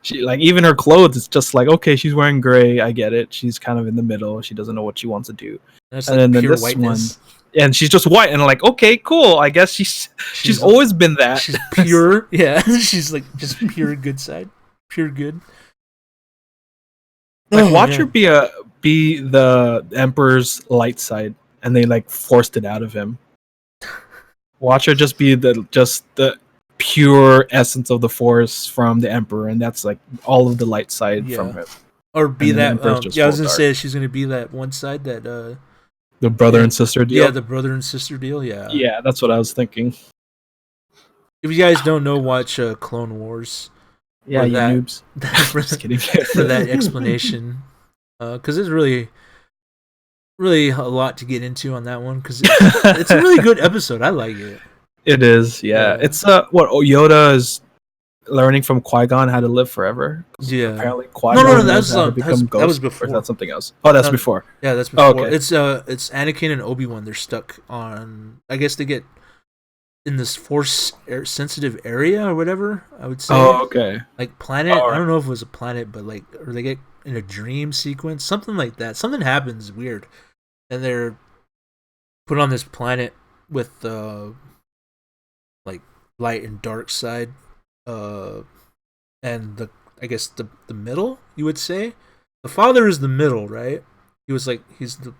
She even her clothes, it's just like, okay, she's wearing gray, I get it. She's kind of in the middle. She doesn't know what she wants to do. And then this whiteness. One. And she's just white, and I'm like, okay, cool. I guess she's always been that. She's pure, yeah. She's like just pure good side, pure good. Like watch her be the Emperor's light side, and they like forced it out of him. Watch her just be the pure essence of the Force from the Emperor, and that's like all of the light side from him. Or be that. I was gonna say she's gonna be that one side that. The brother and sister deal? Yeah, the brother and sister deal, yeah. Yeah, that's what I was thinking. If you guys don't know, watch Clone Wars. Yeah, you noobs. Just kidding. For that explanation. Because it's really, really a lot to get into on that one. Because it's a really good episode. I like it. It is, yeah. It's Yoda is learning from Qui-Gon how to live forever. Yeah. Apparently Qui-Gon that was before. Or is that something else? Oh, that's before. Yeah, that's before. Oh, okay. It's Anakin and Obi-Wan. They're stuck on, I guess they get in this Force sensitive area or whatever, I would say. Oh, okay. Like planet. Right. I don't know if it was a planet, but like, or they get in a dream sequence, something like that. Something happens weird. And they're put on this planet with like light and dark side. And I guess the middle, you would say, the father is the middle, right? He's like the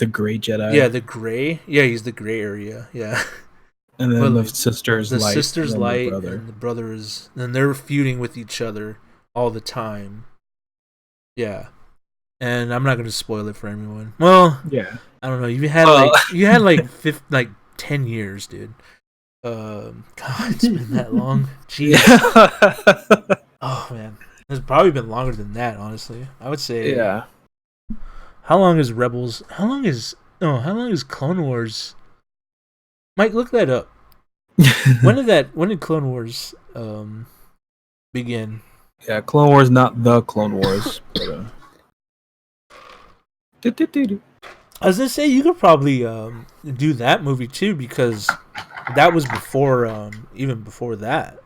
gray Jedi. Yeah, the gray. Yeah, he's the gray area. Yeah. And then the sister's light. The sister's light, and the brother is. And they're feuding with each other all the time. Yeah. And I'm not going to spoil it for everyone. Well, yeah. I don't know. You had like 10 years, dude. God, it's been that long. Jeez. Oh man, it's probably been longer than that. Honestly, I would say. Yeah. How long is Rebels? How long is Clone Wars? Mike, look that up. When did Clone Wars begin? Yeah, Clone Wars, not the Clone Wars. But, I was gonna say you could probably do that movie too, because that was before even before that.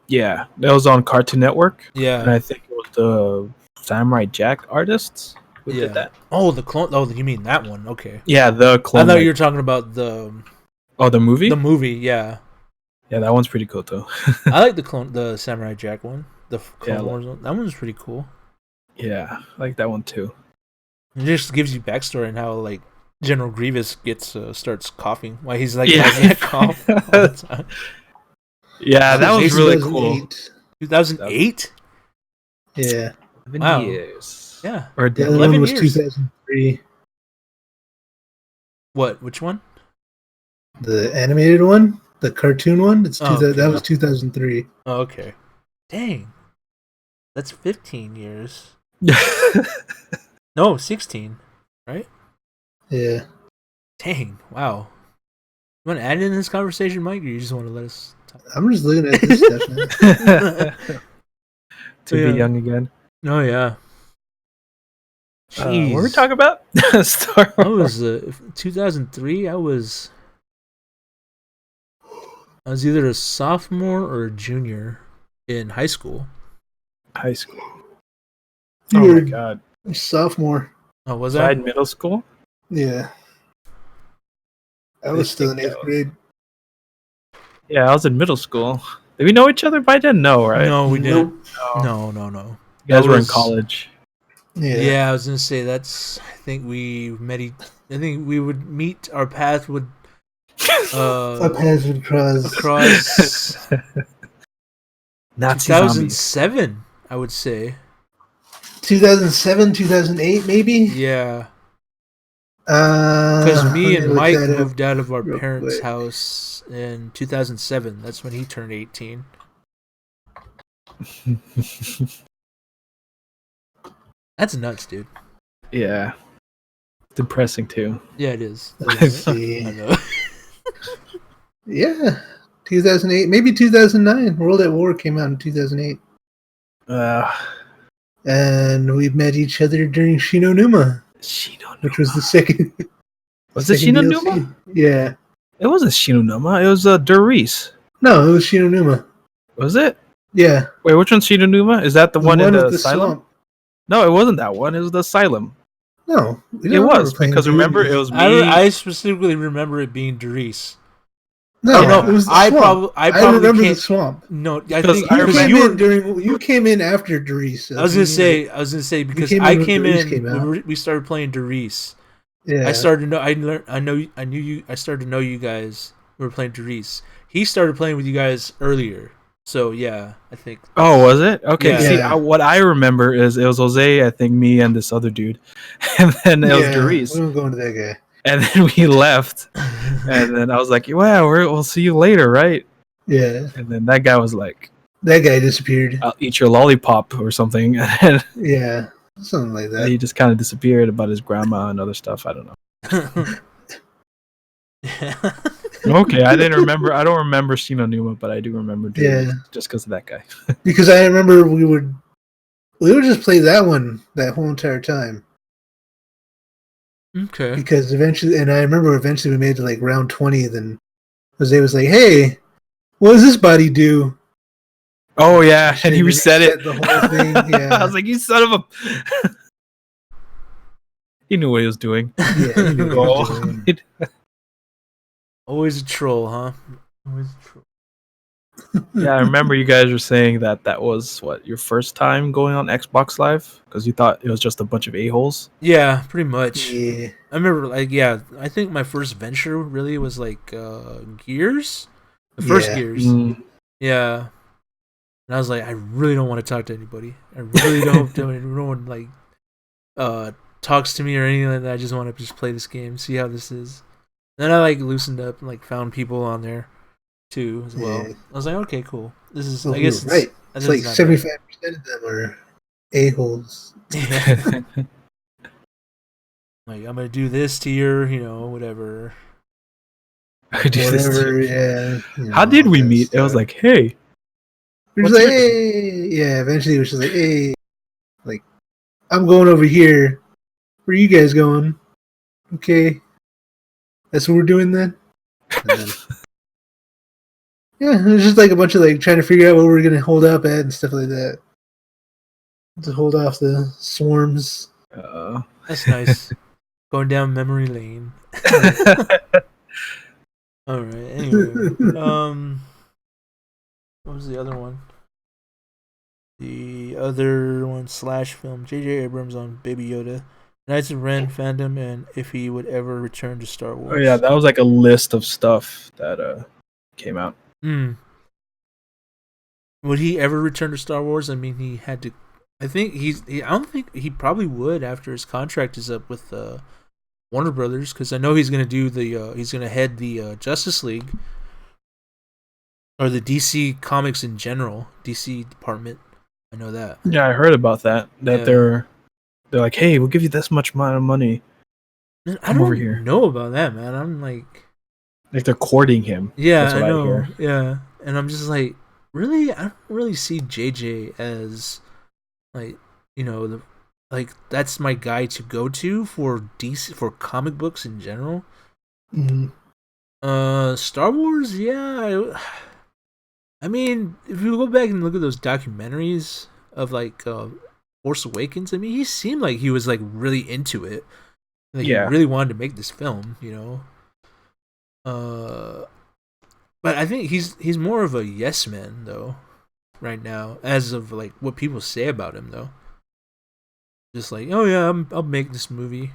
Yeah, that was on Cartoon Network. Yeah, and I think it was the Samurai Jack artists who did that. Oh, the clone. Oh, you mean that one? Okay. Yeah, the clone. I thought you were talking about the. Oh, the movie. The movie, yeah. Yeah, that one's pretty cool too. I like the Samurai Jack one. The Clone Wars one. That one was pretty cool. Yeah, I like that one too. It just gives you backstory on how like General Grievous starts coughing. Why he's like having a cough all the time. Yeah, that was really cool. 2008? Yeah. 11 years. Yeah. Or the other one was 2003. What? Which one? The animated one? The cartoon one? Okay. That was 2003. Oh, okay. Dang. That's 15 years. No, 16. Right? Yeah. Dang. Wow. You want to add in this conversation, Mike, or you just want to let us talk? I'm just looking at this stuff, man. To be young again. Oh, yeah. What were we talking about? Star Wars. I was 2003. I was either a sophomore or a junior in high school. High school. You Oh were my god. a sophomore. Oh, was I I? in middle school? Yeah. I was still in 8th grade. Yeah, I was in middle school. Did we know each other by then? No, right? No, we didn't. Nope. No. You guys were in college. Yeah, I was gonna say that's. I think we would meet. Our path would. Our paths would cross. Across. Nazi 2007, zombies. I would say. 2007, 2008, maybe. Yeah. Because me and Mike moved out of our real parents' quick. house in 2007. That's when he turned 18. That's nuts, dude. Yeah. Depressing too. Yeah, it is. Let's see. I know. Yeah. 2008, maybe 2009. World at War came out in 2008. And we met each other during Shinonuma, which was the second. Was it Shinonuma? DLC. Yeah. It wasn't Shinonuma. It was Doris. No, it was Shinonuma. Was it? Yeah. Wait, which one's Shinonuma? Is that the one in the with asylum? swamp. No, it wasn't that one. It was the asylum. No, It was because remember it was me. I specifically remember it being Doris. No, no, it was the I swamp. I remember can't, the swamp. No, You came in after Doris. So I was gonna say because I came in. We started playing Doris. Yeah. I started to know. I knew you. I started to know you guys. We were playing Doris. He started playing with you guys earlier. So yeah, I think. Oh, was it? Okay. Yeah. See, what I remember is it was Jose, I think, me, and this other dude, and then it was Doris. We won't go into that guy. And then we left, and then I was like, "Wow, we'll see you later, right?" Yeah. And then that guy was like, "That guy disappeared. I'll eat your lollipop or something." And yeah, something like that. He just kind of disappeared about his grandma and other stuff. I don't know. Okay, I didn't remember. I don't remember Shinonuma, but I do remember Doris just because of that guy. Because I remember we would just play that one that whole entire time. Okay. Because eventually we made it to like round 20. Then Jose was like, "Hey, what does this body do?" Oh yeah, and he reset it. The whole thing. Yeah. I was like, "You son of a!" He knew what he was doing. Yeah, he knew what he was doing. Always a troll, huh? Always a troll. Yeah, I remember you guys were saying that was what your first time going on Xbox Live because you thought it was just a bunch of a-holes. Yeah, pretty much. Yeah, I remember. I think my first venture really was like Gears, the first Gears. Yeah, and I was like, I really don't want to talk to anybody. I really don't. No one like talks to me or anything like that. I just want to just play this game, see how this is. Then I like loosened up and like found people on there too as well. Yeah. I was like, okay, cool. This is I guess right. It's like 75% of them are a-holes. Yeah. Like, I'm gonna do this to your, whatever. Whatever, yeah. How did we meet? Stuff. It was like, hey. It was like, hey. Yeah, eventually it was just like, hey. Like, I'm going over here. Where are you guys going? Okay. That's what we're doing then? Yeah, it was just like a bunch of like trying to figure out what we're gonna hold up at and stuff like that. To hold off the swarms. That's nice. Going down memory lane. Alright, anyway. What was the other one? The other one / film. J.J. Abrams on Baby Yoda. Knights of Ren fandom, and if he would ever return to Star Wars. Oh yeah, that was like a list of stuff that came out. Would he ever return to Star Wars? I mean, he had to. I think I don't think he probably would after his contract is up with Warner Brothers, because I know he's gonna do he's gonna head the Justice League or the DC Comics in general, DC department. I know that. Yeah, I heard about that. They're like, hey, we'll give you this much amount of money. I don't know about that, man. I'm like they're courting him. Yeah, that's what I know. Yeah, and I'm just like, really, I don't really see JJ as like, that's my guy to go to for DC, for comic books in general. Star Wars, yeah. I mean, if you go back and look at those documentaries of like Force Awakens, I mean, he seemed like he was like really into it. Like he really wanted to make this film, But I think he's more of a yes man though, right now, as of like what people say about him though. Just like, oh yeah, I'll make this movie.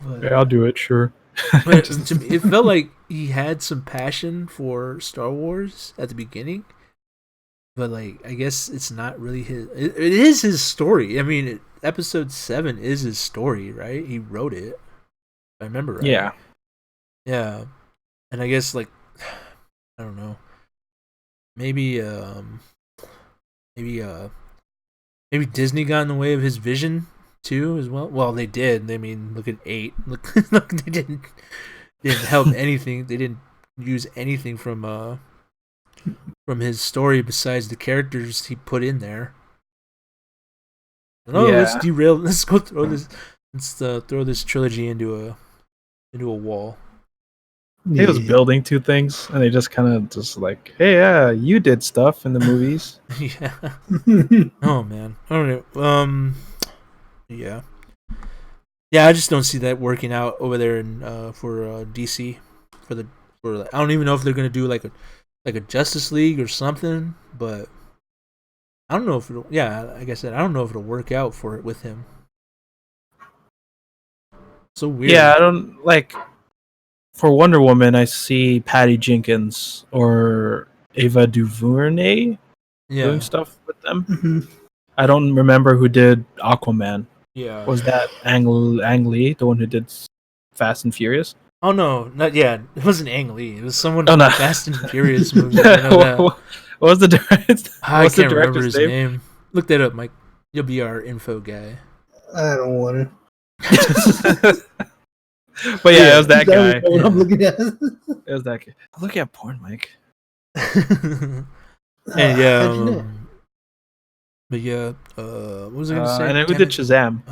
But, yeah, I'll do it, sure. But to me, it felt like he had some passion for Star Wars at the beginning, but like I guess it's not really his. It is his story. I mean, Episode 7 is his story, right? He wrote it. If I remember right. Yeah. Yeah, and I guess like I don't know. Maybe Disney got in the way of his vision too, as well. Well, they did. I mean, look at 8. Look, they didn't help anything. They didn't use anything from his story besides the characters he put in there. Let's derail. Let's go throw this. Let's throw this trilogy into a wall. He was building 2 things, and they just kind of just like, hey, yeah, you did stuff in the movies. Yeah. Oh man. I don't know. Yeah. Yeah, I just don't see that working out over there in for DC for I don't even know if they're gonna do like a Justice League or something, but I don't know if it'll. Yeah, like I said, I don't know if it'll work out for it with him. So weird. Yeah, I don't like. For Wonder Woman, I see Patty Jenkins or Ava DuVernay doing stuff with them. I don't remember who did Aquaman. Yeah, was that Ang Lee, the one who did Fast and Furious? Oh no, not yet. It wasn't Ang Lee. It was someone from the Fast and Furious movie. What was the director? I can't remember his name. Look that up, Mike. You'll be our info guy. I don't want to. But yeah, it was that guy. What I'm looking at. It was that guy. I'm looking at porn, Mike. And yeah, but yeah, what was I gonna say? And then who did Shazam?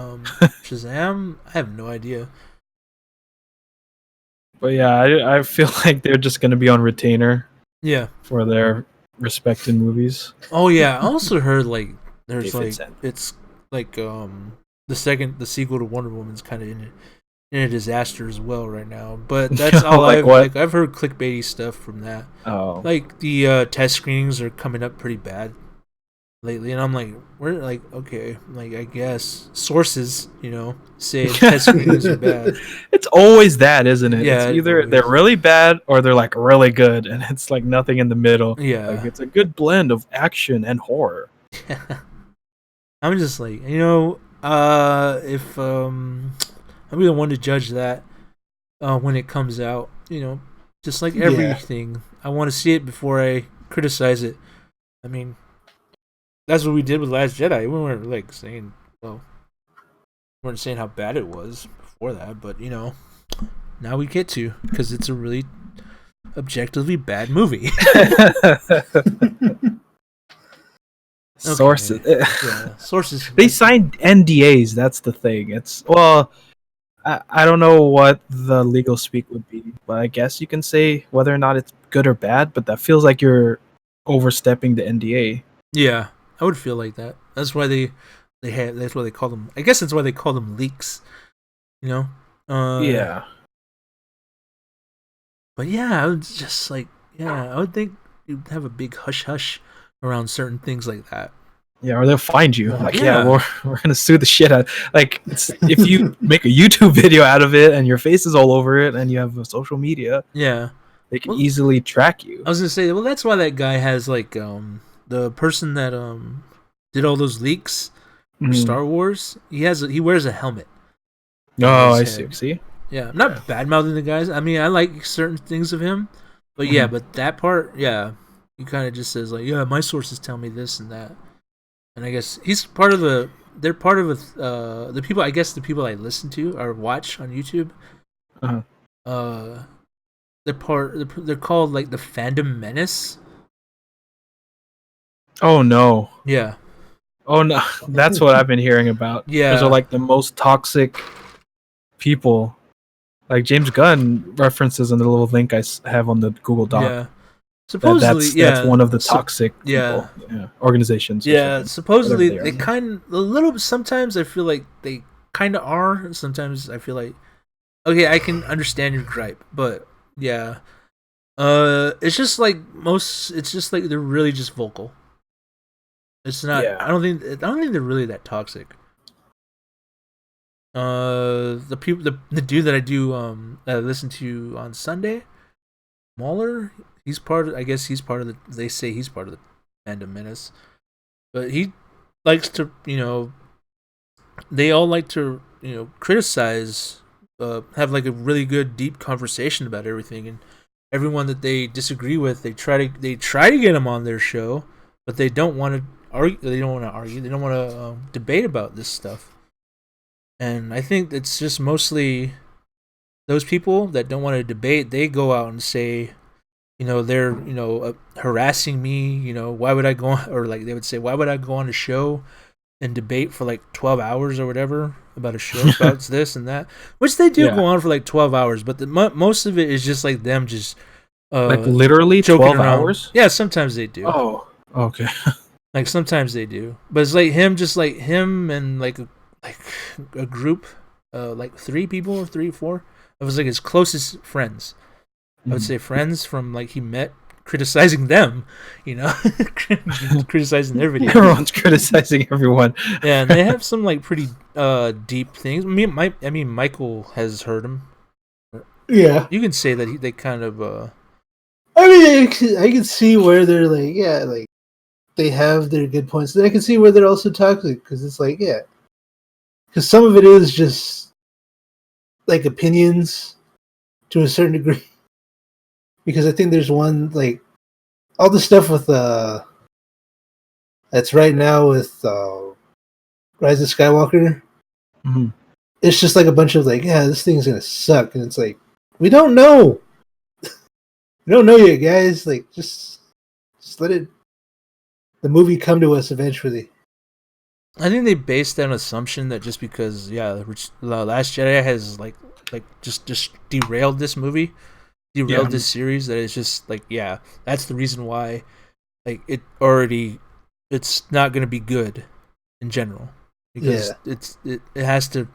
Shazam? I have no idea. But yeah, I feel like they're just gonna be on retainer. Yeah. For their respected movies. Oh yeah, I also heard like there's like it's like the sequel to Wonder Woman's kind of in a disaster as well right now. But that's all I've heard clickbaity stuff from that. Oh. Like the test screenings are coming up pretty bad lately, and I'm like, we're like, okay, like I guess sources, say test screenings are bad. It's always that, isn't it? Yeah, it's either they're really bad or they're like really good, and it's like nothing in the middle. Yeah, like it's a good blend of action and horror. I'm just like, if I'm the one to judge that when it comes out, just like everything. I want to see it before I criticize it. I mean, that's what we did with Last Jedi. We weren't like saying, we weren't saying how bad it was before that, but now we get to, because it's a really objectively bad movie. Sources. Yeah, sources. They signed NDAs. That's the thing. I don't know what the legal speak would be, but I guess you can say whether or not it's good or bad, but that feels like you're overstepping the NDA. Yeah, I would feel like that. That's why that's why they call them. I guess that's why they call them leaks. Yeah. But yeah, I would just I would think you'd have a big hush hush around certain things like that. Yeah, or they'll find you. Like, Yeah. we're gonna sue the shit out. Like, if you make a YouTube video out of it and your face is all over it and you have a social media, Yeah. they can easily track you. I was gonna say, well, that's why that guy has like the person that did all those leaks for Star Wars. He wears a helmet. Oh, I see. See? Yeah, I'm not bad mouthing the guys. I mean, I like certain things of him, but yeah, but that part, yeah, he kind of just says like, yeah, my sources tell me this and that, and I guess he's part of the. They're part of the people. I guess the people I listen to or watch on YouTube. They're called like the Fandom Menace. Oh no. Yeah. Oh no, that's what I've been hearing about. Yeah. Those are like the most toxic people. Like James Gunn references in the little link I have on the Google Doc. Yeah. Supposedly, that's one of the toxic people, organizations. Yeah, supposedly they kind of a little. Sometimes I feel like they kind of are, and sometimes I feel like, okay, I can understand your gripe, but yeah, it's just like it's just like they're really just vocal. It's not. Yeah. I don't think they're really that toxic. The people, the dude that I do listen to on Sunday, Mahler. He's part of. I guess he's part of the. They say he's part of the Fandom Menace, but he likes to. They all like to. Criticize. Have like a really good deep conversation about everything, and everyone that they disagree with, they try to get them on their show, but they don't want to argue. They don't want to argue. They don't want to debate about this stuff. And I think it's just mostly those people that don't want to debate. They go out and say. They're harassing me. Why would I go on, or like they would say, why would I go on a show and debate for like 12 hours or whatever about a show about this and that, which they do go on for like 12 hours, but most of it is just like them just like literally 12 hours. Yeah, sometimes they do. Oh, okay. Like sometimes they do, but it's like him and like a group, like 3 people, 3 or 4. It was like his closest friends. I would say friends from like he met, criticizing them, criticizing their videos. Everyone's criticizing everyone. Yeah, and they have some like pretty deep things. I mean, Michael has heard them. Yeah, you can say that they kind of. I mean, I can see where they're like, yeah, like they have their good points. Then I can see where they're also toxic because it's like, yeah, because some of it is just like opinions to a certain degree. Because I think there's one, like, all the stuff with, that's right now with, Rise of Skywalker. Mm-hmm. It's just like a bunch of, like, yeah, this thing's gonna suck. And it's like, we don't know. We don't know yet, guys. Like, just let the movie come to us eventually. I think they based that on assumption that just because, The Last Jedi has, like just derailed this movie. Derailed this series, that it's just like, yeah, that's the reason why, like, it's not going to be good in general, because it has to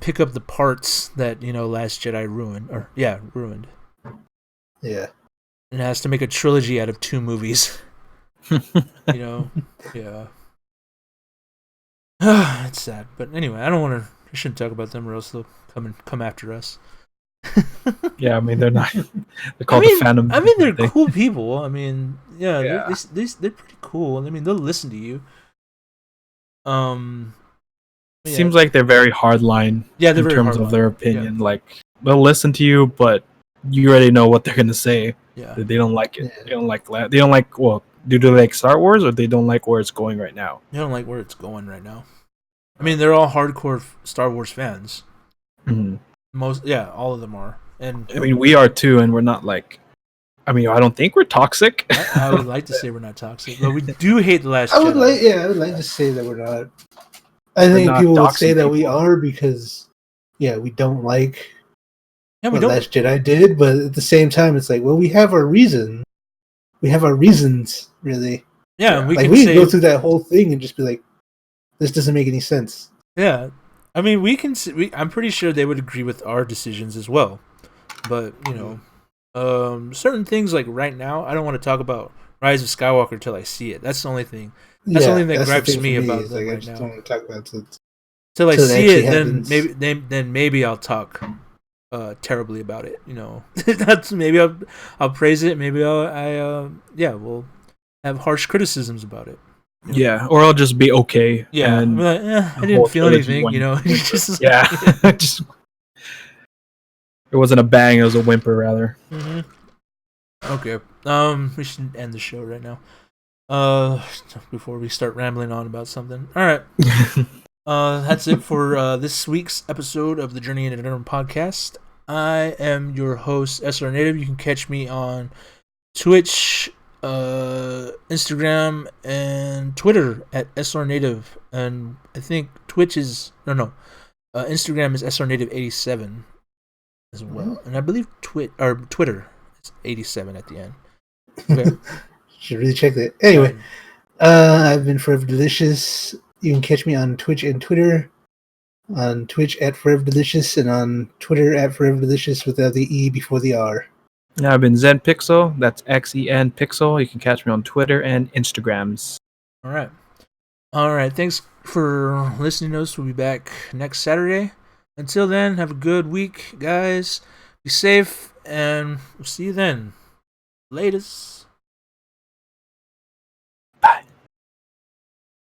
pick up the parts that Last Jedi ruined. Yeah, it has to make a trilogy out of 2 movies. Yeah. It's sad, but anyway, I shouldn't talk about them, or else they'll come after us. Yeah, I mean they're not. They're called the Phantom. I mean they're cool people. I mean, they're pretty cool. I mean they'll listen to you. Seems like they're very hardline. Yeah, they're in terms of their opinion. Yeah. Like they'll listen to you, but you already know what they're gonna say. Yeah, they don't like it. They don't like. They don't like. Well, do they like Star Wars, or they don't like where it's going right now? They don't like where it's going right now. I mean, they're all hardcore Star Wars fans. Mm-hmm. All of them are. And I mean, we are too, and we're not like. I mean, I don't think we're toxic. I would like to say we're not toxic, but we do hate The Last Jedi. I would like to say that we're not. I think people would say that we are because, we don't like what Last Jedi did, but at the same time, it's like, well, we have our reason. We have our reasons, really. Yeah, and we can go through that whole thing and just be like, this doesn't make any sense. Yeah. I mean, I'm pretty sure they would agree with our decisions as well. But, certain things like right now, I don't want to talk about Rise of Skywalker till I see it. That's the only thing. That's the only thing that gripes me about them right now. Don't talk about it till I see it. Then maybe I'll talk terribly about it. You know, that's maybe I'll praise it. Maybe we'll have harsh criticisms about it. You know? Yeah, or I'll just be okay. Yeah, and like, I didn't feel anything. You know, just just it wasn't a bang. It was a whimper, rather. Mm-hmm. Okay. We should end the show right now. Before we start rambling on about something. All right. That's it for this week's episode of the Journey Into Nerdom Podcast. I am your host, SR Native. You can catch me on Twitch, Instagram, and Twitter at SR Native. And I think Twitch is Instagram is SR Native 87 as well. And I believe Twitter is 87 at the end. Okay. Should really check that. Anyway, I've been Forever Delicious. You can catch me on Twitch and Twitter. On Twitch at Forever Delicious, and on Twitter at Forever Delicious without the E before the R. I've been Zen Pixel. That's XEN Pixel. You can catch me on Twitter and Instagrams. All right. Thanks for listening to us. We'll be back next Saturday. Until then, have a good week, guys. Be safe, and we'll see you then. Latest.